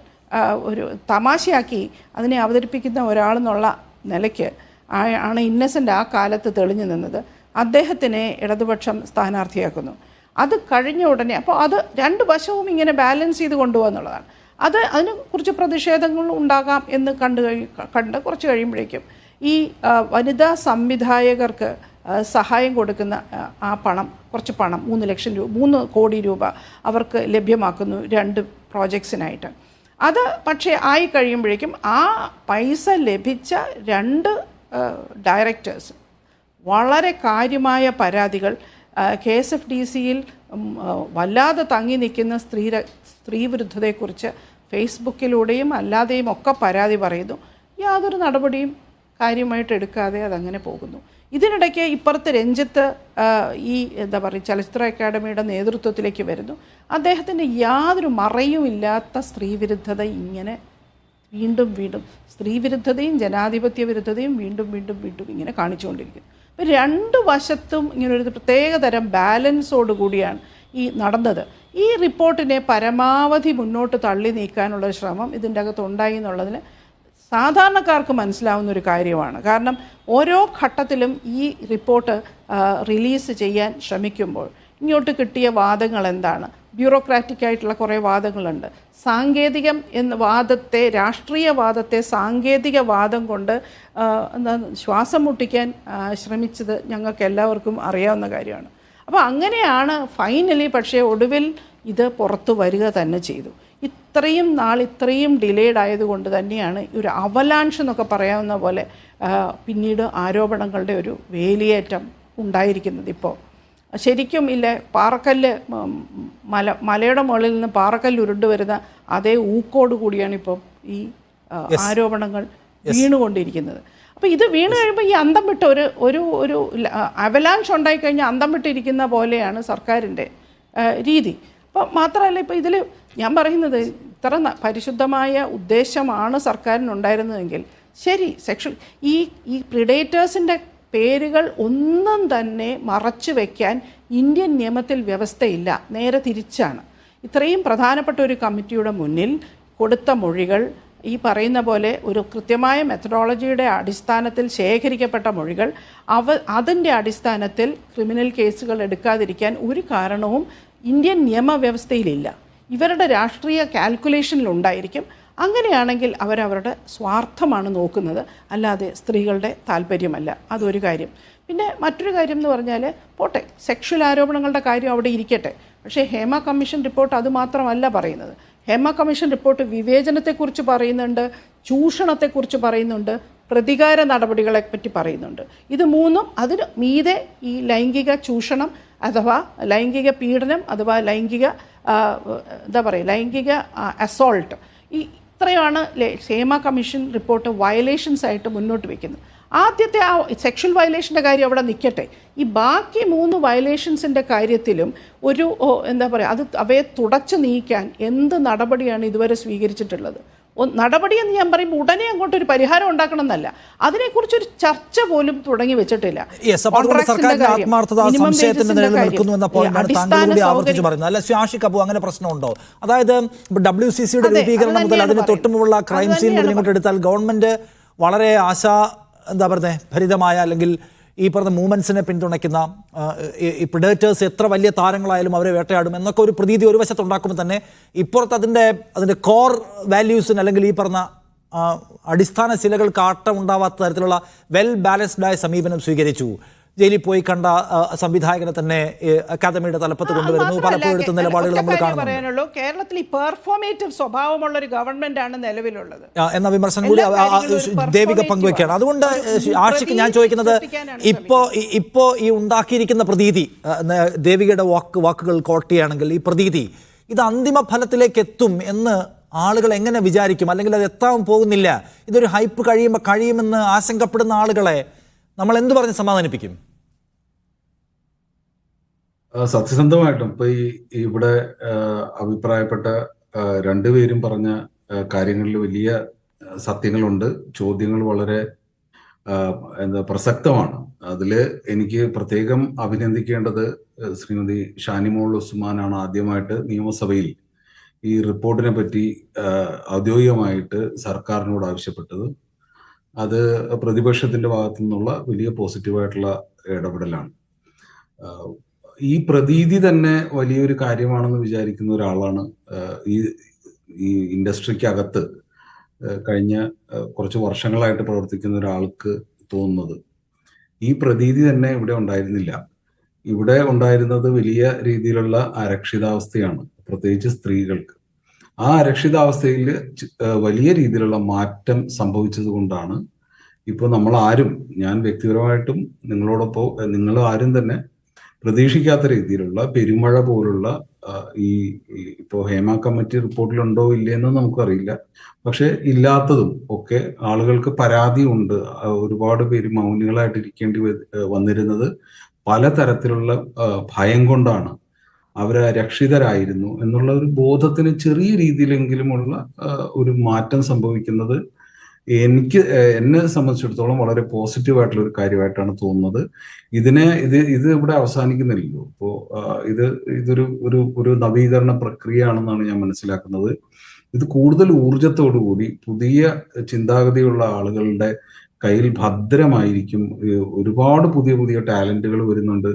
ഒരു തമാശയാക്കി അതിനെ അവതരിപ്പിക്കുന്ന ഒരാളെന്നുള്ള നിലയ്ക്ക് ആണ് ഇന്നസെൻ്റ് ആ കാലത്ത് തെളിഞ്ഞു നിന്നത്. അദ്ദേഹത്തിനെ ഇടതുപക്ഷം സ്ഥാനാർത്ഥിയാക്കുന്നു. അത് കഴിഞ്ഞ ഉടനെ, അപ്പോൾ അത് 2 വശവും ഇങ്ങനെ ബാലൻസ് ചെയ്ത് കൊണ്ടുപോകുക എന്നുള്ളതാണ്. അതിനെക്കുറിച്ച് പ്രതിഷേധങ്ങൾ ഉണ്ടാകാം എന്ന് കണ്ട് കുറച്ച് കഴിയുമ്പോഴേക്കും ഈ വനിതാ സംവിധായകർക്ക് സഹായം കൊടുക്കുന്ന ആ പണം, കുറച്ച് പണം 3 കോടി രൂപ അവർക്ക് ലഭ്യമാക്കുന്നു 2 പ്രോജക്ട്സിനായിട്ട്. അത് പക്ഷേ ആയി കഴിയുമ്പോഴേക്കും ആ പൈസ ലഭിച്ച 2 ഡയറക്ടേഴ്സ് വളരെ കാര്യമായ പരാതികൾ KSFDCയിൽ വല്ലാതെ തങ്ങി നിൽക്കുന്ന സ്ത്രീവിരുദ്ധതയെക്കുറിച്ച് ഫേസ്ബുക്കിലൂടെയും അല്ലാതെയും ഒക്കെ പരാതി പറയുന്നു. യാതൊരു നടപടിയും കാര്യമായിട്ട് എടുക്കാതെ അതങ്ങനെ പോകുന്നു. ഇതിനിടയ്ക്ക് ഇപ്പുറത്ത് രഞ്ജിത്ത് ഈ എന്താ പറയുക ചലച്ചിത്ര അക്കാദമിയുടെ നേതൃത്വത്തിലേക്ക് വരുന്നു. അദ്ദേഹത്തിൻ്റെ യാതൊരു മറയുമില്ലാത്ത സ്ത്രീവിരുദ്ധത ഇങ്ങനെ വീണ്ടും സ്ത്രീവിരുദ്ധതയും ജനാധിപത്യ വിരുദ്ധതയും വീണ്ടും ഇങ്ങനെ കാണിച്ചുകൊണ്ടിരിക്കുന്നു. അപ്പോൾ രണ്ട് വശത്തും ഇങ്ങനൊരു പ്രത്യേക തരം ബാലൻസോട് കൂടിയാണ് ഈ നടന്നത്. ഈ റിപ്പോർട്ടിനെ പരമാവധി മുന്നോട്ട് തള്ളി നീക്കാനുള്ള ശ്രമം ഇതിൻ്റെ അകത്തുണ്ടായി എന്നുള്ളതിന് സാധാരണക്കാർക്ക് മനസ്സിലാവുന്ന ഒരു കാര്യമാണ്. കാരണം ഓരോ ഘട്ടത്തിലും ഈ റിപ്പോർട്ട് റിലീസ് ചെയ്യാൻ ശ്രമിക്കുമ്പോൾ ഇങ്ങോട്ട് കിട്ടിയ വാദങ്ങൾ എന്താണ്? ബ്യൂറോക്രാറ്റിക് ആയിട്ടുള്ള കുറേ വാദങ്ങളുണ്ട്. സാങ്കേതികം എന്ന വാദത്തെ, രാഷ്ട്രീയ വാദത്തെ സാങ്കേതിക വാദം കൊണ്ട് എന്താ ശ്വാസം മുട്ടിക്കാൻ ശ്രമിച്ചത് ഞങ്ങൾക്ക് എല്ലാവർക്കും അറിയാവുന്ന കാര്യമാണ്. അപ്പോൾ അങ്ങനെയാണ് ഫൈനലി, പക്ഷേ ഒടുവിൽ ഇത് പുറത്തു വരിക തന്നെ ചെയ്തു. ഇത്രയും നാൾ ഇത്രയും ഡിലേഡ് ആയതുകൊണ്ട് തന്നെയാണ് ഒരു അവലാൻഷ് എന്നൊക്കെ പറയാവുന്ന പോലെ പിന്നീട് ആരോപണങ്ങളുടെ ഒരു വേലിയേറ്റം ഉണ്ടായിരിക്കുന്നത്. ഇപ്പോൾ ശരിക്കും ഇല്ലേ, പാറക്കല്ല് മലയുടെ മുകളിൽ നിന്ന് പാറക്കല്ല് ഉരുണ്ടുവരുന്ന അതേ ഊക്കോട് കൂടിയാണ് ഇപ്പം ഈ ആരോപണങ്ങൾ വീണുകൊണ്ടിരിക്കുന്നത്. അപ്പോൾ ഇത് വീണ് കഴിയുമ്പോൾ ഈ അന്തം വിട്ട ഒരു അവലാൻഷ് ഉണ്ടായിക്കഴിഞ്ഞാൽ അന്തം വിട്ടിരിക്കുന്ന പോലെയാണ് സർക്കാരിൻ്റെ രീതി. അപ്പോൾ മാത്രമല്ല, ഇപ്പോൾ ഇതിൽ ഞാൻ പറയുന്നത് ഇത്ര പരിശുദ്ധമായ ഉദ്ദേശമാണ് സർക്കാരിനുണ്ടായിരുന്നതെങ്കിൽ ശരി, ഈ പ്രിഡേറ്റേഴ്സിൻ്റെ പേരുകൾ ഒന്നും തന്നെ മറച്ചു വയ്ക്കാൻ ഇന്ത്യൻ നിയമത്തിൽ വ്യവസ്ഥയില്ല. നേരെ തിരിച്ചാണ്. ഇത്രയും പ്രധാനപ്പെട്ട ഒരു കമ്മിറ്റിയുടെ മുന്നിൽ കൊടുത്ത മൊഴികൾ, ഈ പറയുന്ന പോലെ ഒരു കൃത്യമായ മെത്തഡോളജിയുടെ അടിസ്ഥാനത്തിൽ ശേഖരിക്കപ്പെട്ട മൊഴികൾ, അതിൻ്റെ അടിസ്ഥാനത്തിൽ ക്രിമിനൽ കേസുകൾ എടുക്കാതിരിക്കാൻ ഒരു കാരണവും ഇന്ത്യൻ നിയമവ്യവസ്ഥയിലില്ല. ഇവരുടെ രാഷ്ട്രീയ കാൽക്കുലേഷനിലുണ്ടായിരിക്കും. അങ്ങനെയാണെങ്കിൽ അവരവരുടെ സ്വാർത്ഥമാണ് നോക്കുന്നത്, അല്ലാതെ സ്ത്രീകളുടെ താല്പര്യമല്ല. അതൊരു കാര്യം. പിന്നെ മറ്റൊരു കാര്യം എന്ന് പറഞ്ഞാൽ, പോട്ടെ, സെക്ഷൽ ആരോപണങ്ങളുടെ കാര്യം അവിടെ ഇരിക്കട്ടെ, പക്ഷേ ഹേമ കമ്മീഷൻ റിപ്പോർട്ട് അതുമാത്രമല്ല പറയുന്നത്. ഹേമ കമ്മീഷൻ റിപ്പോർട്ട് വിവേചനത്തെക്കുറിച്ച് പറയുന്നുണ്ട്, ചൂഷണത്തെക്കുറിച്ച് പറയുന്നുണ്ട്, പ്രതികാര നടപടികളെ പറ്റി പറയുന്നുണ്ട്. ഇത് മൂന്നും അതിന് മീതെ ഈ ലൈംഗിക ചൂഷണം അഥവാ ലൈംഗിക പീഡനം അഥവാ ലൈംഗിക അസോൾട്ട്, ഇത്രയാണ് ഹേമ കമ്മീഷൻ റിപ്പോർട്ട് വയലേഷൻസ് ആയിട്ട് മുന്നോട്ട് വയ്ക്കുന്നത്. ആദ്യത്തെ ആ സെക്ഷൽ വയലേഷൻ്റെ കാര്യം അവിടെ നിൽക്കട്ടെ. ഈ ബാക്കി 3 വയലേഷൻസിൻ്റെ കാര്യത്തിലും ഒരു അത് അവയെ തുടച്ചു നീക്കാൻ എന്ത് നടപടിയാണ് ഇതുവരെ സ്വീകരിച്ചിട്ടുള്ളത്? നടപടിയെന്ന് ഞാൻ പറയുമ്പോൾ ഉടനെ അങ്ങോട്ടൊരു പരിഹാരം ഉണ്ടാക്കണം എന്നല്ല, അതിനെക്കുറിച്ചൊരു ചർച്ച പോലും തുടങ്ങി വെച്ചിട്ടില്ല. അങ്ങനെ പ്രശ്നമുണ്ടോ? അതായത് WCCയുടെ രൂപീകരണം മുതൽ അതിന് തൊട്ടുമുള്ള ക്രൈം സീൻ മുതൽ ഇങ്ങോട്ട് എടുത്താൽ ഗവൺമെന്റ് വളരെ ഭരിതമായ അല്ലെങ്കിൽ ഈ പറഞ്ഞ മൂവ്മെന്റ്സിനെ പിന്തുണയ്ക്കുന്ന ഈ പ്രിഡേറ്റേഴ്സ് എത്ര വലിയ താരങ്ങളായാലും അവരെ വേട്ടയാടും എന്നൊക്കെ ഒരു പ്രതീതി ഒരു വശത്തുണ്ടാക്കുമ്പോൾ തന്നെ ഇപ്പുറത്ത് അതിൻ്റെ കോർ വാല്യൂസിന് അല്ലെങ്കിൽ ഈ പറഞ്ഞ അടിസ്ഥാന ശിലകൾക്ക് ആട്ടം ഉണ്ടാവാത്ത തരത്തിലുള്ള വെൽ ബാലൻസ്ഡായ സമീപനം സ്വീകരിച്ചു. ജയിലിൽ പോയി കണ്ട സംവിധായകനെ തന്നെ അക്കാദമിയുടെ തലപ്പത്ത് കൊണ്ടുവരുന്നു. പലപ്പോഴും എടുത്ത നിലപാടുകൾ നമ്മൾ കാണുന്നു. കേരളത്തിൽ ഈ പെർഫോമേറ്റീവ് സ്വഭാവമുള്ള ഒരു ഗവൺമെന്റ് ആണ് നിലവിലുള്ളത് എന്ന വിമർശനം കൂടി ദേവിക പങ്കുവയ്ക്കുകയാണ്. അതുകൊണ്ട് ആഷിക്ക് ഞാൻ ചോദിക്കുന്നത്, ഇപ്പോ ഈ ഉണ്ടാക്കിയിരിക്കുന്ന പ്രതീതി, ദേവികയുടെ വാക്കുകൾ കോട്ടിയാണെങ്കിൽ ഈ പ്രതീതി ഇത് അന്തിമ ഫലത്തിലേക്ക് എത്തും എന്ന് ആളുകൾ എങ്ങനെ വിചാരിക്കും? അല്ലെങ്കിൽ അത് എത്താൻ പോകുന്നില്ല, ഇതൊരു ഹൈപ്പ് കഴിയുമെന്ന് ആശങ്കപ്പെടുന്ന ആളുകളെ നമ്മൾ എന്ത് പറഞ്ഞ് സമാധാനിപ്പിക്കും? സത്യസന്ധമായിട്ടും ഇപ്പൊ ഇവിടെ അഭിപ്രായപ്പെട്ട രണ്ടുപേരും പറഞ്ഞ കാര്യങ്ങളിൽ വലിയ സത്യങ്ങളുണ്ട്. ചോദ്യങ്ങൾ വളരെ പ്രസക്തമാണ്. അതില് എനിക്ക് പ്രത്യേകം അഭിനന്ദിക്കേണ്ടത് ശ്രീമതി ഷാനിമോൾ ഉസ്മാനാണ് ആദ്യമായിട്ട് നിയമസഭയിൽ ഈ റിപ്പോർട്ടിനെ പറ്റി ഔദ്യോഗികമായിട്ട് സർക്കാരിനോട് ആവശ്യപ്പെട്ടത്. അത് പ്രതിപക്ഷത്തിന്റെ ഭാഗത്തു നിന്നുള്ള വലിയ പോസിറ്റീവായിട്ടുള്ള ഇടപെടലാണ്. ഈ പ്രതീതി തന്നെ വലിയൊരു കാര്യമാണെന്ന് വിചാരിക്കുന്ന ഒരാളാണ് ഈ ഇൻഡസ്ട്രിക്കകത്ത് കഴിഞ്ഞ കുറച്ച് വർഷങ്ങളായിട്ട് പ്രവർത്തിക്കുന്ന ഒരാൾക്ക് തോന്നുന്നത്. ഈ പ്രതീതി തന്നെ ഇവിടെ ഉണ്ടായിരുന്നില്ല. ഇവിടെ ഉണ്ടായിരുന്നത് വലിയ രീതിയിലുള്ള അരക്ഷിതാവസ്ഥയാണ്, പ്രത്യേകിച്ച് സ്ത്രീകൾക്ക്. ആ അരക്ഷിതാവസ്ഥയിൽ വലിയ രീതിയിലുള്ള മാറ്റം സംഭവിച്ചത് കൊണ്ടാണ് ഇപ്പോൾ നമ്മൾ ആരും, ഞാൻ വ്യക്തിപരമായിട്ടും നിങ്ങളോടൊപ്പം നിങ്ങൾ ആരും തന്നെ പ്രതീക്ഷിക്കാത്ത രീതിയിലുള്ള പെരുമഴ പോലുള്ള ഇപ്പോൾ ഹേമ കമ്മിറ്റി റിപ്പോർട്ടിലുണ്ടോ ഇല്ലയെന്ന് നമുക്കറിയില്ല, പക്ഷെ ഇല്ലാത്തതും ഒക്കെ ആളുകൾക്ക് പരാതി ഉണ്ട്. ഒരുപാട് പേര് മൗനികളായിട്ട് ഇരിക്കേണ്ടി വന്നിരുന്നത് പലതരത്തിലുള്ള ഭയം കൊണ്ടാണ്. അവര് രക്ഷിതരായിരുന്നു എന്നുള്ള ഒരു ബോധത്തിന് ചെറിയ രീതിയിലെങ്കിലുമുള്ള ഒരു മാറ്റം സംഭവിക്കുന്നത് എന്നെ സംബന്ധിച്ചിടത്തോളം വളരെ പോസിറ്റീവായിട്ടുള്ള ഒരു കാര്യമായിട്ടാണ് തോന്നുന്നത്. ഇത് ഇവിടെ അവസാനിക്കുന്നില്ലല്ലോ. ഇപ്പോൾ ഇതൊരു ഒരു ഒരു നവീകരണ പ്രക്രിയയാണെന്നാണ് ഞാൻ മനസ്സിലാക്കുന്നത്. ഇത് കൂടുതൽ ഊർജത്തോടുകൂടി പുതിയ ചിന്താഗതിയുള്ള ആളുകളുടെ കയ്യിൽ ഭദ്രമായിരിക്കും. ഒരുപാട് പുതിയ പുതിയ ടാലന്റുകൾ വരുന്നുണ്ട്.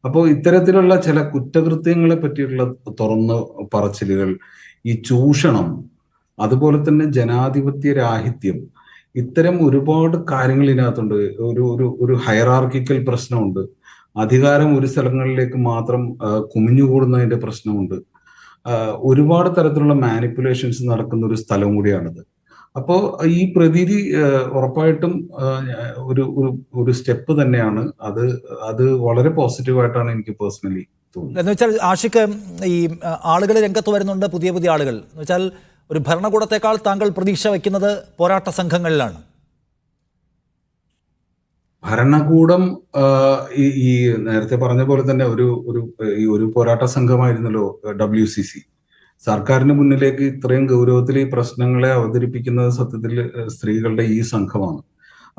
അപ്പോൾ ഇത്തരത്തിലുള്ള ചില കുറ്റകൃത്യങ്ങളെ പറ്റിയുള്ള തുറന്ന് പറച്ചിലുകൾ, ഈ ചൂഷണം, അതുപോലെ തന്നെ ജനാധിപത്യ രാഹിത്യം, ഇത്തരം ഒരുപാട് കാര്യങ്ങൾ ഇതിനകത്തുണ്ട്. ഒരു ഹയറാർക്കിക്കൽ പ്രശ്നമുണ്ട്. അധികാരം ഒരു സ്ഥലങ്ങളിലേക്ക് മാത്രം കുമിഞ്ഞുകൂടുന്നതിന്റെ പ്രശ്നമുണ്ട്. ഒരുപാട് തരത്തിലുള്ള മാനിപ്പുലേഷൻസ് നടക്കുന്ന ഒരു സ്ഥലം കൂടിയാണിത്. അപ്പോൾ ഈ പ്രതീതി ഉറപ്പായിട്ടും ഒരു സ്റ്റെപ്പ് തന്നെയാണ്. അത് വളരെ പോസിറ്റീവായിട്ടാണ് എനിക്ക് പേഴ്സണലി തോന്നുന്നത്. എന്ന് വെച്ചാൽ ആഷിക്ക്, ഈ ആളുകൾ രംഗത്ത് വരുന്നുണ്ട്, പുതിയ പുതിയ ആളുകൾ. എന്ന് വെച്ചാൽ ഒരു ഭരണകൂടത്തെക്കാൾ താങ്കൾ പ്രതീക്ഷ വയ്ക്കുന്നത് പോരാട്ട സംഘങ്ങളിലാണ്. ഭരണകൂടം ഈ നേരത്തെ പറഞ്ഞ പോലെ തന്നെ ഒരു പോരാട്ട സംഘമായിരുന്നല്ലോ WCC. സർക്കാരിന് മുന്നിലേക്ക് ഇത്രയും ഗൗരവത്തിൽ ഈ പ്രശ്നങ്ങളെ അവതരിപ്പിക്കുന്നത് സത്യത്തിൽ സ്ത്രീകളുടെ ഈ സംഘമാണ്.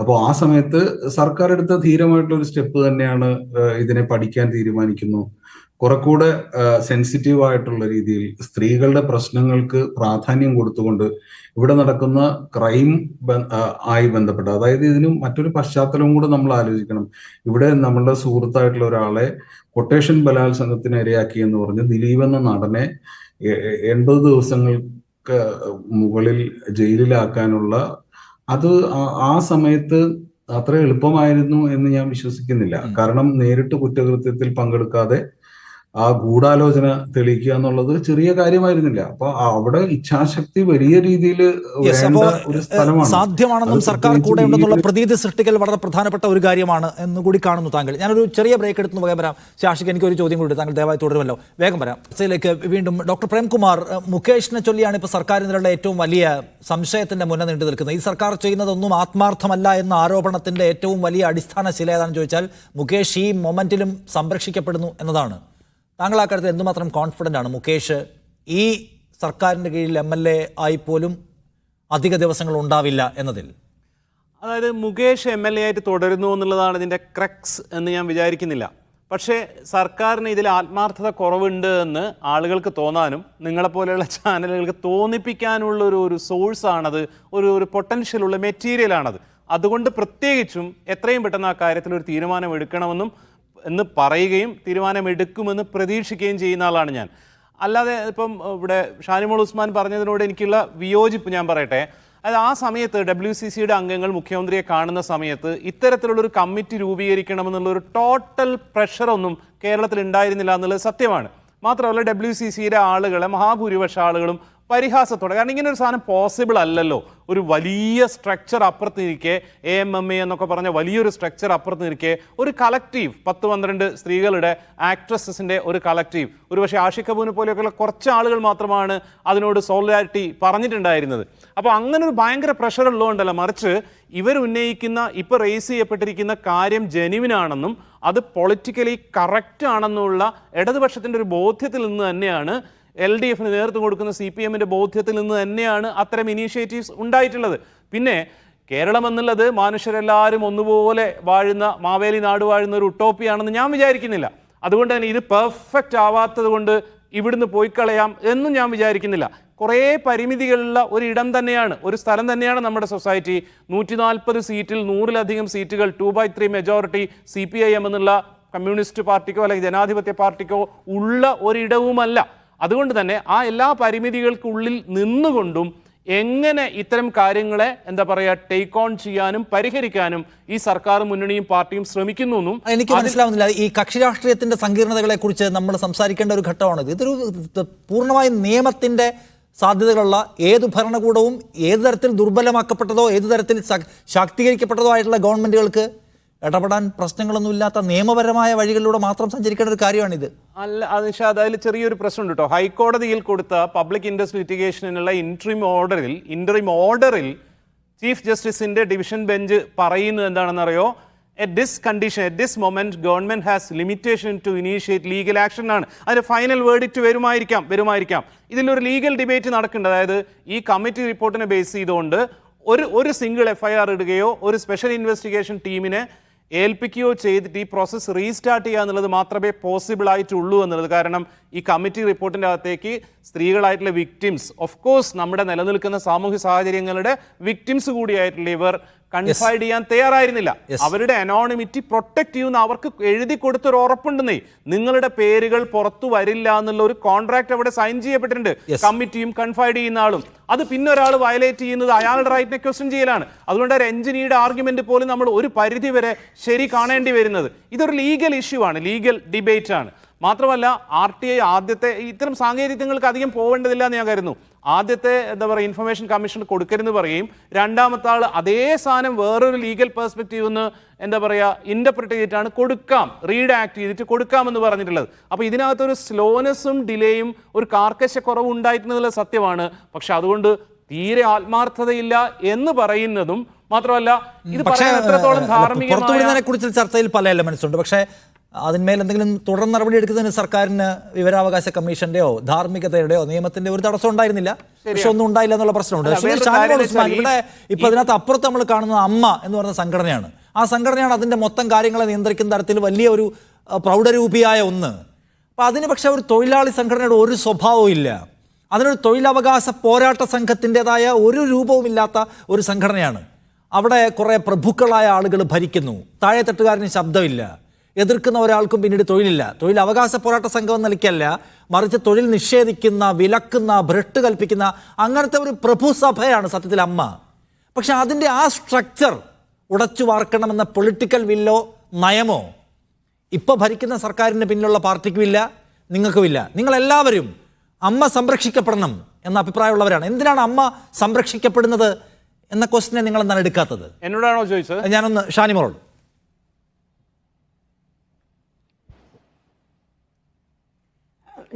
അപ്പോൾ ആ സമയത്ത് സർക്കാർ എടുത്ത ധീരമായിട്ടുള്ള ഒരു സ്റ്റെപ്പ് തന്നെയാണ്. ഇതിനെ പഠിക്കാൻ തീരുമാനിക്കുന്നു. കുറെക്കൂടെ സെൻസിറ്റീവ് ആയിട്ടുള്ള രീതിയിൽ സ്ത്രീകളുടെ പ്രശ്നങ്ങൾക്ക് പ്രാധാന്യം കൊടുത്തുകൊണ്ട് ഇവിടെ നടക്കുന്ന ക്രൈം ആയി ബന്ധപ്പെട്ട്, അതായത് ഇതിന് മറ്റൊരു പശ്ചാത്തലവും കൂടെ നമ്മൾ ആലോചിക്കണം. ഇവിടെ നമ്മളുടെ സുഹൃത്തായിട്ടുള്ള ഒരാളെ കൊട്ടേഷൻ ബലാത്സംഗത്തിന് ഇരയാക്കി എന്ന് പറഞ്ഞ് ദിലീപ് എന്ന നടനെ 80 ദിവസങ്ങൾക്ക് മുകളിൽ ജയിലിലാക്കാനുള്ള അത് ആ സമയത്ത് അത്ര എളുപ്പമായിരുന്നു എന്ന് ഞാൻ വിശ്വസിക്കുന്നില്ല. കാരണം നേരിട്ട് കുറ്റകൃത്യത്തിൽ പങ്കെടുക്കാതെ ആ ഗൂഢാലോചന തെളിയിക്കുക എന്നുള്ളത് ചെറിയ കാര്യമായിരുന്നില്ല. അപ്പൊ അവിടെ ഇച്ഛാശക്തി വലിയ രീതിയിൽ വേണ്ട ഒരു സ്ഥലമാണ്. സാധ്യമാണെന്നും സർക്കാർ കൂടെ ഉണ്ടെന്നുള്ള പ്രതീതി സൃഷ്ടിക്കൽ വളരെ പ്രധാനപ്പെട്ട ഒരു കാര്യമാണ് എന്നുകൂടി കാണുന്നു താങ്കൾ. ഞാനൊരു ചെറിയ ബ്രേക്ക് എടുത്ത് വേഗം വരാം. ശാഷിക്ക് എനിക്കൊരു ചോദ്യം കൂടി, താങ്കൾ ദയവായി തുടരുമല്ലോ. വേഗം വരാം. ചർച്ചയിലേക്ക് വീണ്ടും. ഡോക്ടർ പ്രേംകുമാർ, മുകേഷിനെ ചൊല്ലിയാണ് ഇപ്പോൾ സർക്കാരിനുള്ള ഏറ്റവും വലിയ സംശയത്തിന്റെ മുന്നിൽ നീണ്ടു നിൽക്കുന്നത്. ഈ സർക്കാർ ചെയ്യുന്നതൊന്നും ആത്മാർത്ഥമല്ല എന്ന ആരോപണത്തിന്റെ ഏറ്റവും വലിയ അടിസ്ഥാന ശില ഏതാണെന്ന് ചോദിച്ചാൽ മുകേഷ് ഈ മൊമെന്റിലും സംരക്ഷിക്കപ്പെടുന്നു എന്നതാണ്. താങ്കൾ ആ കാര്യത്തിൽ എന്തുമാത്രം കോൺഫിഡൻ്റ് ആണ് മുകേഷ് ഈ സർക്കാരിൻ്റെ കീഴിൽ MLA ആയി പോലും അധിക ദിവസങ്ങൾ ഉണ്ടാവില്ല എന്നതിൽ? അതായത് മുകേഷ് MLA ആയിട്ട് തുടരുന്നു എന്നുള്ളതാണ് ഇതിൻ്റെ ക്രക്സ് എന്ന് ഞാൻ വിചാരിക്കുന്നില്ല. പക്ഷേ സർക്കാരിന് ഇതിൽ ആത്മാർത്ഥത കുറവുണ്ട് എന്ന് ആളുകൾക്ക് തോന്നാനും നിങ്ങളെപ്പോലെയുള്ള ചാനലുകൾക്ക് തോന്നിപ്പിക്കാനുള്ള ഒരു സോഴ്സാണത്, ഒരു പൊട്ടൻഷ്യലുള്ള മെറ്റീരിയലാണത്. അതുകൊണ്ട് പ്രത്യേകിച്ചും എത്രയും പെട്ടെന്ന് ആ കാര്യത്തിൽ ഒരു തീരുമാനം എടുക്കണമെന്നും എന്ന് പറയുകയും തീരുമാനമെടുക്കുമെന്ന് പ്രതീക്ഷിക്കുകയും ചെയ്യുന്ന ആളാണ് ഞാൻ. അല്ലാതെ ഇപ്പം ഇവിടെ ഷാനിമോൾ ഉസ്മാൻ പറഞ്ഞതിനോട് എനിക്കുള്ള വിയോജിപ്പ് ഞാൻ പറയട്ടെ. അത് ആ സമയത്ത് WCCയുടെ അംഗങ്ങൾ മുഖ്യമന്ത്രിയെ കാണുന്ന സമയത്ത് ഇത്തരത്തിലുള്ളൊരു കമ്മിറ്റി രൂപീകരിക്കണമെന്നുള്ളൊരു ടോട്ടൽ പ്രഷറൊന്നും കേരളത്തിൽ ഉണ്ടായിരുന്നില്ല എന്നുള്ളത് സത്യമാണ്. മാത്രമല്ല WCCയുടെ ആളുകളെ മഹാഭൂരിപക്ഷ ആളുകളും പരിഹാസത്തോടെ, കാരണം ഇങ്ങനെ ഒരു സാധനം പോസിബിൾ അല്ലല്ലോ. ഒരു വലിയ സ്ട്രക്ചർ അപ്പുറത്ത് നിൽക്കെ, AMMA എന്നൊക്കെ പറഞ്ഞ വലിയൊരു സ്ട്രക്ചർ അപ്പുറത്ത് നിൽക്കെ ഒരു കളക്റ്റീവ് 10-12 സ്ത്രീകളുടെ ആക്ട്രസസിൻ്റെ ഒരു കളക്റ്റീവ്, ഒരുപക്ഷെ ആഷിഖ് കപൂറിനെ പോലെയൊക്കെയുള്ള കുറച്ച് ആളുകൾ മാത്രമാണ് അതിനോട് സോളിഡാരിറ്റി പറഞ്ഞിട്ടുണ്ടായിരുന്നത്. അപ്പോൾ അങ്ങനെ ഒരു ഭയങ്കര പ്രഷർ ഉള്ളതുകൊണ്ടല്ല, മറിച്ച് ഇവരുന്നയിക്കുന്ന ഇപ്പോൾ റേസ് ചെയ്യപ്പെട്ടിരിക്കുന്ന കാര്യം ജെന്യുവിനാണെന്നും അത് പൊളിറ്റിക്കലി കറക്റ്റ് ആണെന്നുള്ള ഇടതുപക്ഷത്തിൻ്റെ ഒരു ബോധ്യത്തിൽ നിന്ന് തന്നെയാണ്, LDFന് നേതൃത്വം കൊടുക്കുന്ന CPMന്റെ ബോധ്യത്തിൽ നിന്ന് തന്നെയാണ് അത്തരം ഇനീഷ്യേറ്റീവ്സ് ഉണ്ടായിട്ടുള്ളത്. പിന്നെ കേരളം എന്നുള്ളത് മനുഷ്യരെല്ലാവരും ഒന്നുപോലെ വാഴുന്ന, മാവേലി നാട് വാഴുന്ന ഒരു ഉട്ടോപ്പിയാണെന്ന് ഞാൻ വിചാരിക്കുന്നില്ല. അതുകൊണ്ട് തന്നെ ഇത് പെർഫെക്റ്റ് ആവാത്തത് കൊണ്ട് ഇവിടുന്ന് പോയി കളയാം എന്നും ഞാൻ വിചാരിക്കുന്നില്ല. കുറേ പരിമിതികളുള്ള ഒരിടം തന്നെയാണ്, ഒരു സ്ഥലം തന്നെയാണ് നമ്മുടെ സൊസൈറ്റി. 140 സീറ്റിൽ 100-ലധികം സീറ്റുകൾ 2/3 മെജോറിറ്റി CPIM എന്നുള്ള കമ്മ്യൂണിസ്റ്റ് പാർട്ടിക്കോ അല്ലെങ്കിൽ ജനാധിപത്യ പാർട്ടിക്കോ ഉള്ള ഒരിടവുമല്ല. അതുകൊണ്ട് തന്നെ ആ എല്ലാ പരിമിതികൾക്കുള്ളിൽ നിന്നുകൊണ്ടും എങ്ങനെ ഇത്തരം കാര്യങ്ങളെ ടേക്ക് ഓൺ ചെയ്യാനും പരിഹരിക്കാനും ഈ സർക്കാർ മുന്നണിയും പാർട്ടിയും ശ്രമിക്കുന്നു എന്നും എനിക്ക് മനസ്സിലാവുന്നില്ല. ഈ കക്ഷി രാഷ്ട്രീയത്തിന്റെ സങ്കീർണതകളെ കുറിച്ച് നമ്മൾ സംസാരിക്കേണ്ട ഒരു ഘട്ടമാണിത്. ഇതൊരു പൂർണ്ണമായും നിയമത്തിന്റെ സാധ്യതകളുള്ള ഏതു ഭരണകൂടവും ഏതു തരത്തിൽ ദുർബലമാക്കപ്പെട്ടതോ ഏതു തരത്തിൽ ശാക്തീകരിക്കപ്പെട്ടതോ ആയിട്ടുള്ള ഗവൺമെന്റുകൾക്ക് ഇടപെടാൻ പ്രശ്നങ്ങളൊന്നുമില്ലാത്ത നിയമപരമായ വഴികളിലൂടെ മാത്രം സഞ്ചരിക്കേണ്ട ഒരു കാര്യമാണിത്. അല്ല അതിഷാദ്, അതിൽ ചെറിയൊരു പ്രശ്നമുണ്ട് കേട്ടോ. ഹൈക്കോടതിയിൽ കൊടുത്ത പബ്ലിക് ഇൻട്രസ്റ്റ് ലിറ്റിഗേഷനുള്ള ഇന്ററിം ഓർഡറിൽ ചീഫ് ജസ്റ്റിസിന്റെ ഡിവിഷൻ ബെഞ്ച് പറയുന്നത് എന്താണെന്നറിയോ? At this condition, at this moment, government has limitation to initiate legal action ആണ്. അതിൻ്റെ ഫൈനൽ വേർഡിക്റ്റ് വരുമായിരിക്കാം. ഇതിലൊരു ലീഗൽ ഡിബേറ്റ് നടക്കുന്നുണ്ട്. അതായത് ഈ കമ്മിറ്റി റിപ്പോർട്ടിനെ ബേസ് ചെയ്തുകൊണ്ട് ഒരു സിംഗിൾ FIR ഇടുകയോ ഒരു സ്പെഷ്യൽ ഇൻവെസ്റ്റിഗേഷൻ ടീമിനെ ഏൽപ്പിക്കുകയോ ചെയ്തിട്ട് ഈ പ്രോസസ്സ് റീസ്റ്റാർട്ട് ചെയ്യുക എന്നുള്ളത് മാത്രമേ പോസിബിൾ ആയിട്ടുള്ളൂ എന്നുള്ളത്. കാരണം ഈ കമ്മിറ്റി റിപ്പോർട്ടിൻ്റെ അകത്തേക്ക് സ്ത്രീകളായിട്ടുള്ള വിക്ടിംസ്, ഓഫ് കോഴ്സ് നമ്മുടെ നിലനിൽക്കുന്ന സാമൂഹ്യ സാഹചര്യങ്ങളുടെ വിക്ടിംസ് കൂടിയായിട്ടുള്ള ഇവർ കൺഫൈഡ് ചെയ്യാൻ തയ്യാറായിരുന്നില്ല. അവരുടെ അനോണിമിറ്റി പ്രൊട്ടക്ട് ചെയ്യുന്ന അവർക്ക് എഴുതി കൊടുത്തൊരു ഉറപ്പുണ്ടെന്നേ, നിങ്ങളുടെ പേരുകൾ പുറത്തു വരില്ല എന്നുള്ള ഒരു കോൺട്രാക്ട് അവിടെ സൈൻ ചെയ്യപ്പെട്ടിട്ടുണ്ട്, കമ്മിറ്റിയും കൺഫൈഡ് ചെയ്യുന്ന ആളും. അത് പിന്നെ ഒരാൾ വയലേറ്റ് ചെയ്യുന്നത് അയാളുടെ റൈറ്റിനെ ക്വസ്റ്റ്യൻ ചെയ്യലാണ്. അതുകൊണ്ട് ഒരു എഞ്ചിനീയറുടെ ആർഗ്യുമെന്റ് പോലും നമ്മൾ ഒരു പരിധി വരെ ശരി കാണേണ്ടി വരുന്നത്. ഇതൊരു ലീഗൽ ഇഷ്യൂ ആണ്, ലീഗൽ ഡിബേറ്റ് ആണ്. മാത്രമല്ല RTI ആദ്യത്തെ ഇത്തരം സാങ്കേതികങ്ങൾക്ക് അധികം പോവേണ്ടതില്ല എന്ന് ഞാൻ കരുതുന്നു. ആദ്യത്തെ എന്താ പറയുക ഇൻഫർമേഷൻ കമ്മീഷൻ കൊടുക്കരുതെന്ന് പറയും, രണ്ടാമത്തെ ആൾ അതേ സാധനം വേറൊരു ലീഗൽ പെർസ്പെക്റ്റീവ് എന്ന് എന്താ പറയുക ഇന്റർപ്രിറ്റ് ചെയ്തിട്ടാണ് കൊടുക്കാം, റീഡ് ആക്ട് ചെയ്തിട്ട് കൊടുക്കാമെന്ന് പറഞ്ഞിട്ടുള്ളത്. അപ്പോൾ ഇതിനകത്തൊരു സ്ലോനെസ്സും ഡിലേയും ഒരു കാർക്കശ്യക്കുറവും ഉണ്ടായിട്ടുള്ളത് സത്യമാണ്. പക്ഷെ അതുകൊണ്ട് തീരെ ആത്മാർത്ഥതയില്ല എന്ന് പറയുന്നതും മാത്രമല്ല ഇത് പറയാൻ എത്രത്തോളം ധാർമ്മികമായി കുറിച്ച് ചർച്ചയിൽ പല എലമെന്റ്സ് ഉണ്ട്. പക്ഷേ അതിന്മേൽ എന്തെങ്കിലും തുടർ നടപടി എടുക്കുന്നതിന് സർക്കാരിന് വിവരാവകാശ കമ്മീഷന്റെയോ ധാർമ്മികതയുടെയോ നിയമത്തിന്റെ ഒരു തടസ്സം ഉണ്ടായിരുന്നില്ല, പക്ഷെ ഒന്നും ഉണ്ടായില്ല എന്നുള്ള പ്രശ്നമുണ്ട്. ഇവിടെ ഇപ്പൊ അതിനകത്ത് അപ്പുറത്ത് നമ്മൾ കാണുന്നത് അമ്മ എന്ന് പറയുന്ന സംഘടനയാണ്. ആ സംഘടനയാണ് അതിന്റെ മൊത്തം കാര്യങ്ങളെ നിയന്ത്രിക്കുന്ന തരത്തിൽ വലിയ ഒരു പ്രൗഢരൂപിയായ ഒന്ന്. അപ്പൊ അതിന് പക്ഷെ ഒരു തൊഴിലാളി സംഘടനയുടെ ഒരു സ്വഭാവവും ഇല്ല. അതിനൊരു തൊഴിലവകാശ പോരാട്ട സംഘത്തിൻ്റെതായ ഒരു രൂപവുമില്ലാത്ത ഒരു സംഘടനയാണ്. അവിടെ കുറെ പ്രഭുക്കളായ ആളുകൾ ഭരിക്കുന്നു, താഴെത്തട്ടുകാരന് ശബ്ദമില്ല, എതിർക്കുന്ന ഒരാൾക്കും പിന്നീട് തൊഴിലില്ല. തൊഴിൽ അവകാശ പോരാട്ട സംഘം എന്ന നിലയ്ക്കല്ല, മറിച്ച് തൊഴിൽ നിഷേധിക്കുന്ന, വിലക്കുന്ന, ഭ്രഷ്ട് കൽപ്പിക്കുന്ന അങ്ങനത്തെ ഒരു പ്രഭുസഭയാണ് സത്യത്തിൽ അമ്മ. പക്ഷെ അതിൻ്റെ ആ സ്ട്രക്ചർ ഉടച്ചു വാർക്കണമെന്ന പൊളിറ്റിക്കൽ വില്ലോ നയമോ ഇപ്പോൾ ഭരിക്കുന്ന സർക്കാരിന് പിന്നിലുള്ള പാർട്ടിക്കുമില്ല, നിങ്ങൾക്കുമില്ല. നിങ്ങളെല്ലാവരും അമ്മ സംരക്ഷിക്കപ്പെടണം എന്ന അഭിപ്രായമുള്ളവരാണ്. എന്തിനാണ് അമ്മ സംരക്ഷിക്കപ്പെടുന്നത് എന്ന ക്വസ്റ്റിനെ നിങ്ങൾ എന്താണ് എടുക്കാത്തത്? എന്നോടാണോ ചോദിച്ചത്? ഞാനൊന്ന് ഷാനിമോളോട്.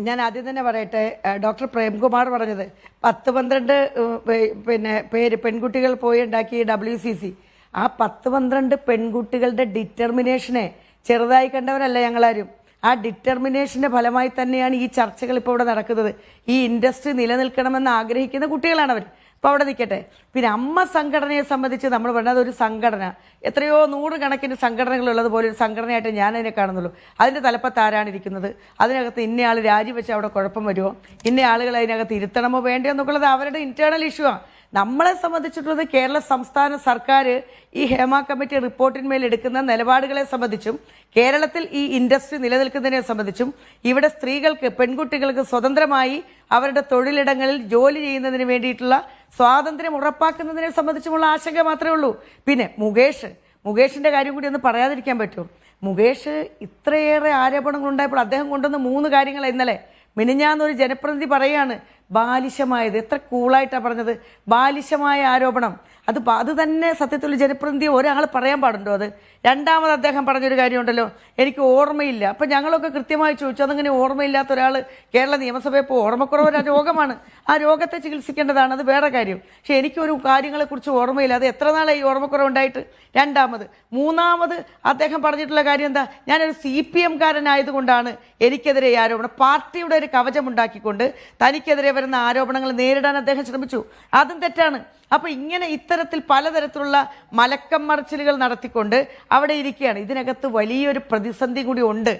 ഞാൻ ആദ്യം തന്നെ പറയട്ടെ, ഡോക്ടർ പ്രേംകുമാർ പറഞ്ഞത് 10-12 പെൺകുട്ടികൾ പോയി ഉണ്ടാക്കി WCC. ആ 10-12 പെൺകുട്ടികളുടെ ഡിറ്റർമിനേഷനെ ചെറുതായി കണ്ടവരല്ല ഞങ്ങളാരും. ആ ഡിറ്റർമിനേഷന്റെ ഫലമായി തന്നെയാണ് ഈ ചർച്ചകൾ ഇപ്പോൾ ഇവിടെ നടക്കുന്നത്. ഈ ഇൻഡസ്ട്രി നിലനിൽക്കണമെന്ന് ആഗ്രഹിക്കുന്ന കുട്ടികളാണ് അവർ. അപ്പോൾ അവിടെ നിൽക്കട്ടെ. പിന്നെ അമ്മ സംഘടനയെ സംബന്ധിച്ച് നമ്മൾ പറഞ്ഞത് ഒരു സംഘടന, എത്രയോ 100 കണക്കിന് സംഘടനകളുള്ളത് പോലെ ഒരു സംഘടനയായിട്ട് ഞാൻ അതിനെ കാണുന്നുള്ളൂ. അതിൻ്റെ തലപ്പത്ത് ആരാണ് ഇരിക്കുന്നത്, അതിനകത്ത് ഇന്നയാൾ രാജിവെച്ച് അവിടെ കുഴപ്പം വരുമോ, ഇന്ന ആളുകൾ അതിനകത്ത് ഇരുത്തണമോ വേണ്ടയോ എന്നൊക്കെയുള്ളത് അവരുടെ ഇന്റേണൽ ഇഷ്യൂ ആണ്. നമ്മളെ സംബന്ധിച്ചിട്ടുള്ളത് കേരള സംസ്ഥാന സർക്കാർ ഈ ഹേമ കമ്മിറ്റി റിപ്പോർട്ടിന്മേൽ എടുക്കുന്ന നിലപാടുകളെ സംബന്ധിച്ചും കേരളത്തിൽ ഈ ഇൻഡസ്ട്രി നിലനിൽക്കുന്നതിനെ സംബന്ധിച്ചും ഇവിടെ സ്ത്രീകൾക്ക്, പെൺകുട്ടികൾക്ക് സ്വതന്ത്രമായി അവരുടെ തൊഴിലിടങ്ങളിൽ ജോലി ചെയ്യുന്നതിന് വേണ്ടിയിട്ടുള്ള സ്വാതന്ത്ര്യം ഉറപ്പാക്കുന്നതിനെ സംബന്ധിച്ചുമുള്ള ആശങ്ക മാത്രമേ ഉള്ളൂ. പിന്നെ മുകേഷിന്റെ കാര്യം കൂടി ഒന്ന് പറയാതിരിക്കാൻ പറ്റുമോ? മുകേഷ് ഇത്രയേറെ ആരോപണങ്ങൾ ഉണ്ടായപ്പോൾ അദ്ദേഹം കൊണ്ടുവന്ന 3 കാര്യങ്ങൾ ഇന്നലെ മിനിഞ്ഞാന്നൊരു ജനപ്രതിനിധി പറയാണ് ബാലിശമായത്. എത്ര കൂളായിട്ടാണ് പറഞ്ഞത്, ബാലിശമായ ആരോപണം. അത് തന്നെ സത്യത്തിൽ ജനപ്രതിനിധി ഒരാൾ പറയാൻ പാടുണ്ടോ? അത് രണ്ടാമത് അദ്ദേഹം പറഞ്ഞൊരു കാര്യമുണ്ടല്ലോ, എനിക്ക് ഓർമ്മയില്ല. അപ്പം ഞങ്ങളൊക്കെ കൃത്യമായി ചോദിച്ചു, അതങ്ങനെ ഓർമ്മയില്ലാത്ത ഒരാൾ കേരള നിയമസഭയിൽ ഇപ്പോൾ ഓർമ്മക്കുറവ് ഒരു രോഗമാണ്, ആ രോഗത്തെ ചികിത്സിക്കേണ്ടതാണ്, അത് വേറെ കാര്യം. പക്ഷെ എനിക്കൊരു കാര്യങ്ങളെക്കുറിച്ച് ഓർമ്മയില്ല. അത് എത്ര നാളായി ഓർമ്മക്കുറവ് ഉണ്ടായിട്ട്? മൂന്നാമത് അദ്ദേഹം പറഞ്ഞിട്ടുള്ള കാര്യം എന്താ, ഞാനൊരു CPM കാരനായതുകൊണ്ടാണ് എനിക്കെതിരെ ഈ ആരോപണം, പാർട്ടിയുടെ ഒരു കവചമുണ്ടാക്കിക്കൊണ്ട് തനിക്കെതിരെ വരുന്ന ആരോപണങ്ങൾ നേരിടാൻ അദ്ദേഹം ശ്രമിച്ചു. അതും തെറ്റാണ്. അപ്പോൾ ഇങ്ങനെ ഇത്തരത്തിൽ പലതരത്തിലുള്ള മലക്കം മറിച്ചിലുകൾ നടത്തിക്കൊണ്ട് അവിടെ ഇരിക്കുകയാണ്. ഇതിനകത്ത് വലിയൊരു പ്രതിസന്ധി കൂടി ഉണ്ട്.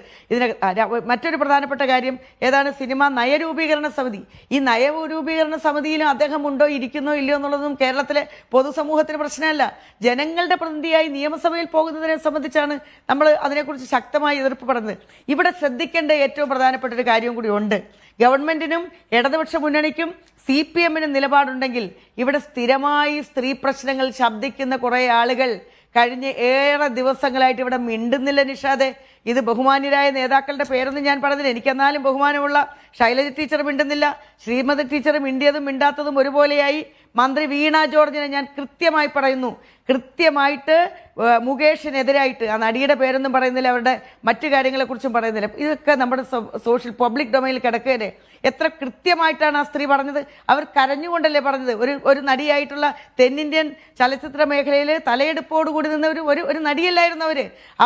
മറ്റൊരു പ്രധാനപ്പെട്ട കാര്യം ഏതാണ്, സിനിമ നയരൂപീകരണ സമിതി. ഈ നയരൂപീകരണ സമിതിയിലും അദ്ദേഹം ഉണ്ടോ, ഇരിക്കുന്നോ ഇല്ലയോ എന്നുള്ളതും കേരളത്തിലെ പൊതുസമൂഹത്തിന് പ്രശ്നമല്ല. ജനങ്ങളുടെ പ്രതിനിധിയായി നിയമസഭയിൽ പോകുന്നതിനെ സംബന്ധിച്ചാണ് നമ്മൾ അതിനെക്കുറിച്ച് ശക്തമായി എതിർപ്പ് പറഞ്ഞത്. ഇവിടെ ശ്രദ്ധിക്കേണ്ട ഏറ്റവും പ്രധാനപ്പെട്ട ഒരു കാര്യം കൂടി ഉണ്ട്. ഗവൺമെന്റിനും ഇടതുപക്ഷ മുന്നണിക്കും CPM-നും നിലപാടുണ്ടെങ്കിൽ ഇവിടെ സ്ഥിരമായി സ്ത്രീ പ്രശ്നങ്ങൾ ശബ്ദിക്കുന്ന കുറേ ആളുകൾ കഴിഞ്ഞ ഏറെ ദിവസങ്ങളായിട്ട് ഇവിടെ മിണ്ടുന്നില്ല. നിഷാദെ, ഇത് ബഹുമാന്യരായ നേതാക്കളുടെ പേരൊന്നും ഞാൻ പറഞ്ഞില്ല, എനിക്കെന്നാലും ബഹുമാനമുള്ള ശൈലജ ടീച്ചർ മിണ്ടുന്നില്ല, ശ്രീമതി ടീച്ചർ മിണ്ടിയതും മിണ്ടാത്തതും ഒരുപോലെയായി. മന്ത്രി വീണ ജോർജിനെ ഞാൻ കൃത്യമായി പറയുന്നു, കൃത്യമായിട്ട് മുകേഷിനെതിരായിട്ട്, ആ നടിയുടെ പേരൊന്നും പറയുന്നില്ല, അവരുടെ മറ്റു കാര്യങ്ങളെക്കുറിച്ചും പറയുന്നില്ല. ഇതൊക്കെ നമ്മുടെ സോഷ്യൽ പബ്ലിക് ഡൊമൈനിൽ കിടക്കുകയല്ലേ. എത്ര കൃത്യമായിട്ടാണ് ആ സ്ത്രീ പറഞ്ഞത്. അവർ കരഞ്ഞുകൊണ്ടല്ലേ പറഞ്ഞത്. ഒരു നടിയായിട്ടുള്ള തെന്നിന്ത്യൻ ചലച്ചിത്ര മേഖലയിൽ തലയെടുപ്പോടുകൂടി നിന്ന ഒരു നടിയല്ലായിരുന്നു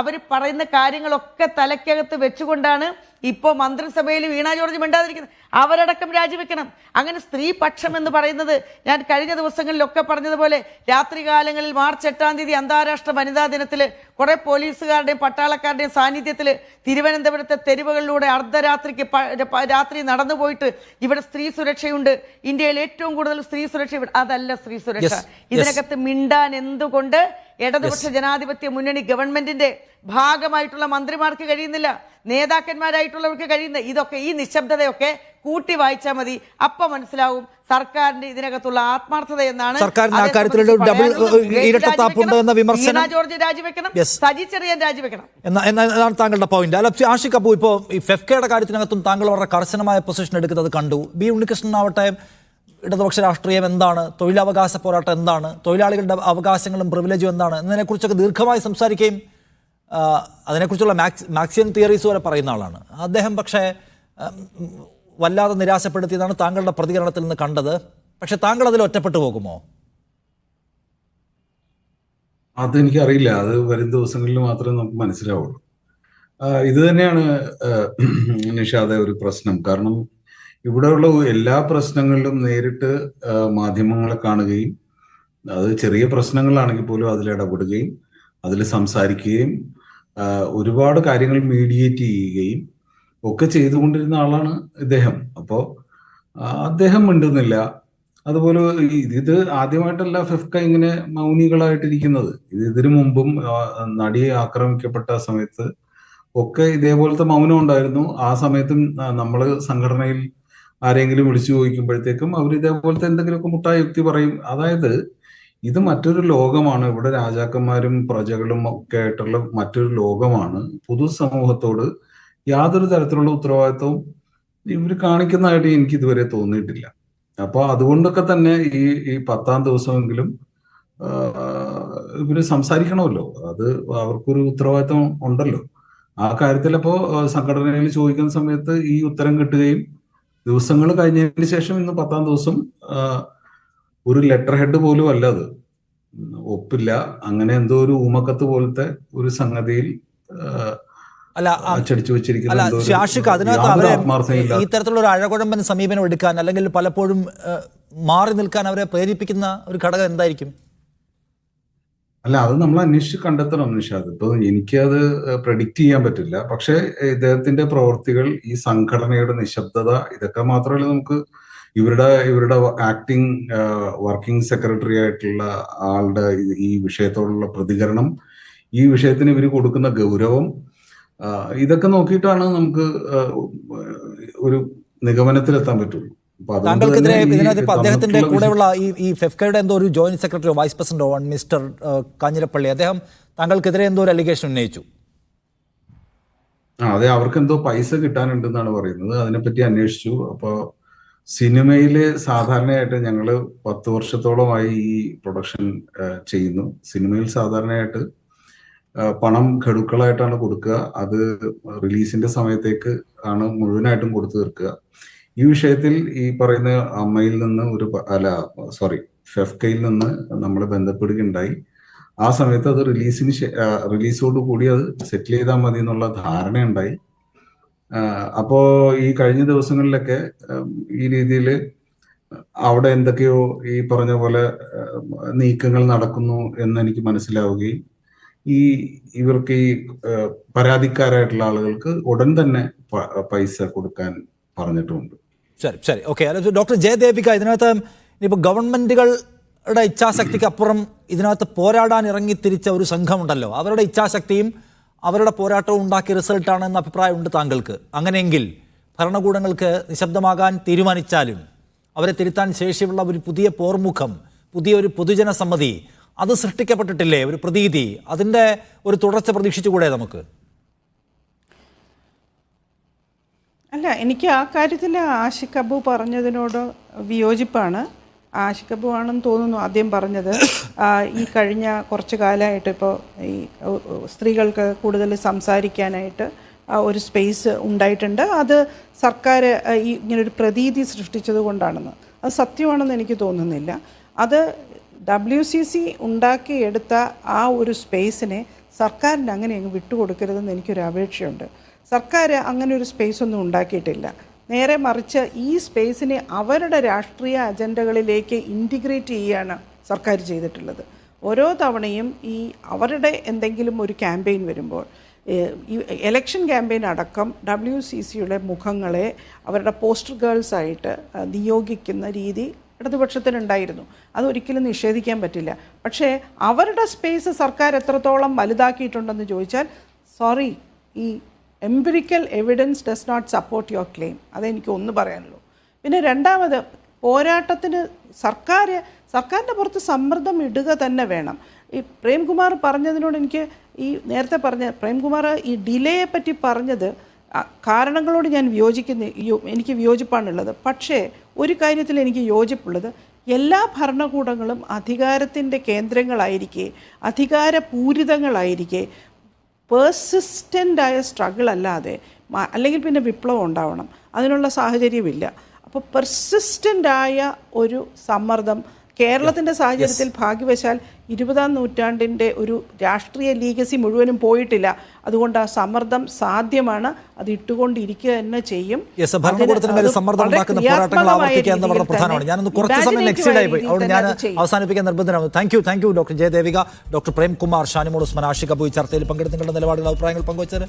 അവർ പറയുന്ന കാര്യങ്ങളൊക്കെ തലയ്ക്കകത്ത് വെച്ചുകൊണ്ടാണ് ഇപ്പോൾ മന്ത്രിസഭയിൽ വീണ ജോർജ് മിണ്ടാതിരിക്കുന്നത്. അവരടക്കം രാജിവെക്കണം. അങ്ങനെ സ്ത്രീപക്ഷം എന്ന് പറയുന്നത് ഞാൻ കഴിഞ്ഞ ദിവസങ്ങളിലൊക്കെ പറഞ്ഞതുപോലെ രാത്രികാലങ്ങളിൽ മാർച്ച് 8-ാം തീയതി അന്താരാഷ്ട്ര വനിതാ ദിനത്തിൽ കുറെ പോലീസുകാരുടെയും പട്ടാളക്കാരുടെയും സാന്നിധ്യത്തിൽ തിരുവനന്തപുരത്തെ തെരുവുകളിലൂടെ അർദ്ധരാത്രിക്ക് രാത്രി നടന്നു പോയിട്ട് ഇവിടെ സ്ത്രീ സുരക്ഷയുണ്ട്, ഇന്ത്യയിൽ ഏറ്റവും കൂടുതൽ സ്ത്രീ സുരക്ഷ അതല്ല സ്ത്രീ സുരക്ഷ. ഇതിനകത്ത് മിണ്ടാൻ എന്തുകൊണ്ട് ഇടതുപക്ഷ ജനാധിപത്യ മുന്നണി ഗവൺമെന്റിന്റെ ഭാഗമായിട്ടുള്ള മന്ത്രിമാർക്ക് കഴിയുന്നില്ല, നേതാക്കന്മാരായിട്ടുള്ളവർക്ക് കഴിയുന്ന ഇതൊക്കെ ഈ നിശബ്ദതയൊക്കെ കൂട്ടി വായിച്ചാൽ മതി. അപ്പൊ മനസ്സിലാവും സർക്കാരിന്റെ ഇതിനകത്തുള്ള ആത്മാർത്ഥത എന്നാണ്. ജോർജ് രാജിവെക്കണം, സജി ചെറിയാൻ രാജിവെക്കണം എന്നാണ് താങ്കളുടെ പോയിന്റ്. അല്ല ആഷിഖ് അബു, ഇപ്പോൾ ഈ ഫെഫ്കയുടെ കാര്യത്തിനകത്തും താങ്കൾ വളരെ കർശനമായ പൊസിഷൻ എടുക്കുന്നത് കണ്ടു. ബി ഉണ്ണികൃഷ്ണൻ ആവട്ടെ ഇടതുപക്ഷ രാഷ്ട്രീയം എന്താണ്, തൊഴിലവകാശ പോരാട്ടം എന്താണ്, തൊഴിലാളികളുടെ അവകാശങ്ങളും പ്രിവിലേജും എന്താണ് എന്നതിനെക്കുറിച്ചൊക്കെ ദീർഘമായി സംസാരിക്കുകയും അതിനെക്കുറിച്ചുള്ള മാക്സിയൻ തിയറീസ് വരെ പറയുന്ന ആളാണ് അദ്ദേഹം. പക്ഷേ വല്ലാതെ നിരാശപ്പെടുത്തിയതാണ് താങ്കളുടെ പ്രതികരണത്തിൽ നിന്ന് കണ്ടത്. പക്ഷെ താങ്കൾ അതിൽ ഒറ്റപ്പെട്ടു പോകുമോ? അതെനിക്കറിയില്ല, അത് വരും ദിവസങ്ങളിൽ മാത്രമേ നമുക്ക് മനസ്സിലാവുള്ളൂ. ഇത് തന്നെയാണ് നിഷാദ ഒരു പ്രശ്നം. കാരണം ഇവിടെയുള്ള എല്ലാ പ്രശ്നങ്ങളിലും നേരിട്ട് മാധ്യമങ്ങളെ കാണുകയും അത് ചെറിയ പ്രശ്നങ്ങളാണെങ്കിൽ പോലും അതിൽ ഇടപെടുകയും അതിൽ സംസാരിക്കുകയും ഒരുപാട് കാര്യങ്ങൾ മീഡിയേറ്റ് ചെയ്യുകയും ഒക്കെ ചെയ്തുകൊണ്ടിരുന്ന ആളാണ് ഇദ്ദേഹം. അപ്പോൾ അദ്ദേഹം മിണ്ടുന്നില്ല. അതുപോലെ ഇത് ആദ്യമായിട്ടല്ല ഫെഫ്ക ഇങ്ങനെ മൗനികളായിട്ടിരിക്കുന്നത്. ഇതിനു മുമ്പും നടിയെ ആക്രമിക്കപ്പെട്ട സമയത്ത് ഒക്കെ ഇതേപോലത്തെ മൗനം ഉണ്ടായിരുന്നു. ആ സമയത്തും നമ്മൾ സംഘടനയിൽ ആരെങ്കിലും വിളിച്ചു ചോദിക്കുമ്പോഴത്തേക്കും അവർ ഇതേപോലത്തെ എന്തെങ്കിലുമൊക്കെ മുട്ടായ യുക്തി പറയും. അതായത് ഇത് മറ്റൊരു ലോകമാണ്. ഇവിടെ രാജാക്കന്മാരും പ്രജകളും ഒക്കെ ആയിട്ടുള്ള മറ്റൊരു ലോകമാണ്. പൊതുസമൂഹത്തോട് യാതൊരു തരത്തിലുള്ള ഉത്തരവാദിത്വവും ഇവർ കാണിക്കുന്നതായിട്ട് എനിക്ക് ഇതുവരെ തോന്നിയിട്ടില്ല. അപ്പൊ അതുകൊണ്ടൊക്കെ തന്നെ ഈ 10-ാം ദിവസമെങ്കിലും ഇവര് സംസാരിക്കണമല്ലോ. അത് അവർക്കൊരു ഉത്തരവാദിത്വം ഉണ്ടല്ലോ. ആ കാര്യത്തിൽ അപ്പോ സംഘടനയിൽ ചോദിക്കുന്ന സമയത്ത് ഈ ഉത്തരം കിട്ടുകയും ദിവസങ്ങൾ കഴിഞ്ഞതിന് ശേഷം ഇന്ന് 10-ാം ദിവസം ഒരു ലെറ്റർ ഹെഡ് പോലും അല്ല, അത് ഒപ്പില്ല, അങ്ങനെ എന്തോ ഒരു ഊമക്കത്ത് പോലത്തെ ഒരു സംഗതിയിൽ അച്ചടിച്ചു വെച്ചിരിക്കുന്ന ഈ തരത്തിലുള്ള ഒരു അഴകുഴമ്പൻ സമീപനം എടുക്കാൻ അല്ലെങ്കിൽ പലപ്പോഴും മാറി നിൽക്കാൻ അവരെ പ്രേരിപ്പിക്കുന്ന ഒരു ഘടകം എന്തായിരിക്കും? അല്ല, അത് നമ്മൾ അന്വേഷിച്ച് കണ്ടെത്തണം നിഷാദ്. ഇപ്പൊ എനിക്കത് പ്രെഡിക്റ്റ് ചെയ്യാൻ പറ്റില്ല. പക്ഷെ ഇദ്ദേഹത്തിന്റെ പ്രവർത്തികൾ, ഈ സംഘടനയുടെ നിശബ്ദത, ഇതൊക്കെ മാത്രമല്ല നമുക്ക് ഇവരുടെ ആക്ടിങ് വർക്കിംഗ് സെക്രട്ടറി ആയിട്ടുള്ള ആളുടെ ഈ വിഷയത്തോടുള്ള പ്രതികരണം, ഈ വിഷയത്തിന് ഇവർ കൊടുക്കുന്ന ഗൗരവം, ഇതൊക്കെ നോക്കിയിട്ടാണ് നമുക്ക് ഒരു നിഗമനത്തിലെത്താൻ പറ്റുള്ളൂ. താങ്കൾക്കെതിരെ ഇതിനകത്ത് അദ്ദേഹത്തിന്റെ കൂടെയുള്ള ഈ ഫെഫ്കയുടെ എന്തോ ഒരു ജോയിന്റ് സെക്രട്ടറിയോ വൈസ് പ്രസിഡന്റോ മിസ്റ്റർ കാഞ്ഞിരപ്പള്ളി, അദ്ദേഹം താങ്കൾക്കെതിരെ എന്തോ ഒരു അലിഗേഷൻ ഉന്നയിച്ചു. അതെ, അവർക്ക് എന്തോ പൈസ കിട്ടാനുണ്ടെന്നാണ് പറയുന്നത്. അതിനെപ്പറ്റി അന്വേഷിച്ചു. അപ്പൊ സിനിമയില് സാധാരണയായിട്ട് ഞങ്ങള് 10 വർഷത്തോളമായി ഈ പ്രൊഡക്ഷൻ ചെയ്യുന്നു. സിനിമയിൽ സാധാരണയായിട്ട് പണം ഘടുക്കളായിട്ടാണ് കൊടുക്കുക. അത് റിലീസിന്റെ സമയത്തേക്ക് ആണ് മുഴുവനായിട്ടും കൊടുത്തു തീർക്കുക. ഈ വിഷയത്തിൽ ഈ പറയുന്ന അമ്മയിൽ നിന്ന് ഫെഫ്കയിൽ നിന്ന് നമ്മൾ ബന്ധപ്പെടുകയുണ്ടായി. ആ സമയത്ത് അത് റിലീസോട് കൂടി അത് സെറ്റിൽ ചെയ്താൽ മതി എന്നുള്ള ധാരണയുണ്ടായി. അപ്പോ ഈ കഴിഞ്ഞ ദിവസങ്ങളിലൊക്കെ ഈ രീതിയിൽ അവിടെ എന്തൊക്കെയോ ഈ പറഞ്ഞ പോലെ നീക്കങ്ങൾ നടക്കുന്നു എന്ന് എനിക്ക് മനസ്സിലാവുകയും ഇവർക്ക് ഈ പരാതിക്കാരായിട്ടുള്ള ആളുകൾക്ക് ഉടൻ തന്നെ പൈസ കൊടുക്കാൻ പറഞ്ഞിട്ടുമുണ്ട്. ശരി ഓക്കെ. ഡോക്ടർ ജയദേവിക, ഇതിനകത്ത് ഇനിയിപ്പോൾ ഗവൺമെന്റുകളുടെ ഇച്ഛാശക്തിക്ക് അപ്പുറം ഇതിനകത്ത് പോരാടാൻ ഇറങ്ങിത്തിരിച്ച ഒരു സംഘമുണ്ടല്ലോ, അവരുടെ ഇച്ഛാശക്തിയും അവരുടെ പോരാട്ടവും ഉണ്ടാക്കിയ റിസൾട്ടാണ് എന്ന അഭിപ്രായമുണ്ട് താങ്കൾക്ക്. അങ്ങനെയെങ്കിൽ ഭരണകൂടങ്ങൾക്ക് നിശബ്ദമാകാൻ തീരുമാനിച്ചാലും അവരെ തിരുത്താൻ ശേഷിയുള്ള ഒരു പുതിയ പോർമുഖം, പുതിയൊരു പൊതുജന സമ്മതി അത് സൃഷ്ടിക്കപ്പെട്ടിട്ടില്ലേ? ഒരു പ്രതീതി, അതിൻ്റെ ഒരു തുടർച്ച പ്രതീക്ഷിച്ചുകൂടെ നമുക്ക്? അല്ല, എനിക്ക് ആ കാര്യത്തിൽ ആഷിഖ് അബു പറഞ്ഞതിനോട് വിയോജിപ്പാണ്. ആഷിഖ് അബു ആണെന്ന് തോന്നുന്നു ആദ്യം പറഞ്ഞത്. ഈ കഴിഞ്ഞ കുറച്ച് കാലമായിട്ട് ഇപ്പോൾ ഈ സ്ത്രീകൾക്ക് കൂടുതൽ സംസാരിക്കാനായിട്ട് ഒരു സ്പേസ് ഉണ്ടായിട്ടുണ്ട്. അത് സർക്കാർ ഈ ഇങ്ങനൊരു പ്രതീതി സൃഷ്ടിച്ചത് കൊണ്ടാണെന്ന്, അത് സത്യമാണെന്ന് എനിക്ക് തോന്നുന്നില്ല. അത് WCC ഉണ്ടാക്കിയെടുത്ത ആ ഒരു സ്പേസിനെ സർക്കാരിന് അങ്ങനെ അങ്ങ് വിട്ടുകൊടുക്കരുതെന്ന് എനിക്കൊരു അപേക്ഷയുണ്ട്. സർക്കാർ അങ്ങനെ ഒരു സ്പേസ് ഒന്നും ഉണ്ടാക്കിയിട്ടില്ല. നേരെ മറിച്ച് ഈ സ്പേസിനെ അവരുടെ രാഷ്ട്രീയ അജണ്ടകളിലേക്ക് ഇൻറ്റിഗ്രേറ്റ് ചെയ്യുകയാണ് സർക്കാർ ചെയ്തിട്ടുള്ളത്. ഓരോ തവണയും ഈ അവരുടെ എന്തെങ്കിലും ഒരു ക്യാമ്പയിൻ വരുമ്പോൾ, ഈ ഇലക്ഷൻ ക്യാമ്പയിൻ അടക്കം WCCയുടെ മുഖങ്ങളെ അവരുടെ പോസ്റ്റർ ഗേൾസായിട്ട് നിയോഗിക്കുന്ന രീതി ഇടതുപക്ഷത്തിനുണ്ടായിരുന്നു. അതൊരിക്കലും നിഷേധിക്കാൻ പറ്റില്ല. പക്ഷേ അവരുടെ സ്പേസ് സർക്കാർ എത്രത്തോളം വലുതാക്കിയിട്ടുണ്ടെന്ന് ചോദിച്ചാൽ, സോറി, ഈ empirical evidence does not support your claim. അതെനിക്ക് ഒന്ന് പറയാനുള്ളൂ. പിന്നെ രണ്ടാമത്, പോരാട്ടത്തിന് സർക്കാരിൻ്റെ പുറത്ത് സമ്മർദ്ദം ഇടുക തന്നെ വേണം. ഈ പ്രേംകുമാർ പറഞ്ഞതിനോട് എനിക്ക് നേരത്തെ പറഞ്ഞ പ്രേംകുമാർ ഈ ഡിലേയെ പറ്റി പറഞ്ഞത് കാരണങ്ങളോട് ഞാൻ എനിക്ക് വിയോജിപ്പാണുള്ളത്. പക്ഷേ ഒരു കാര്യത്തിൽ എനിക്ക് യോജിപ്പുള്ളത്, എല്ലാ ഭരണകൂടങ്ങളും അധികാരത്തിൻ്റെ കേന്ദ്രങ്ങളായിരിക്കെ, അധികാരപൂരിതങ്ങളായിരിക്കെ, പേഴ്സിസ്റ്റൻ്റായ സ്ട്രഗിൾ അല്ലാതെ അല്ലെങ്കിൽ പിന്നെ വിപ്ലവം ഉണ്ടാവണം. അതിനുള്ള സാഹചര്യമില്ല. അപ്പോൾ പെർസിസ്റ്റൻ്റായ ഒരു സമ്മർദ്ദം കേരളത്തിൻ്റെ സാഹചര്യത്തിൽ ഭാഗ്യവശാൽ 20-ാം നൂറ്റാണ്ടിൻ്റെ ഒരു രാഷ്ട്രീയ ലീഗസി മുഴുവനും പോയിട്ടില്ല. അതുകൊണ്ട് ആ സമ്മർദ്ദം സാധ്യമാണ്. അത് ഇട്ടുകൊണ്ടിരിക്കുക തന്നെ ചെയ്യും. അവസാനിപ്പിക്കാൻ നിർബന്ധമാണ്. Thank you doctor Jayadevika, doctor Premkumar, Shanimol Usman, Ashiq Abu ഈ ചർച്ചയിൽ പങ്കെടുത്തിട്ടുള്ള നിലപാടുകൾ, അഭിപ്രായങ്ങൾ പങ്കുവച്ചത്.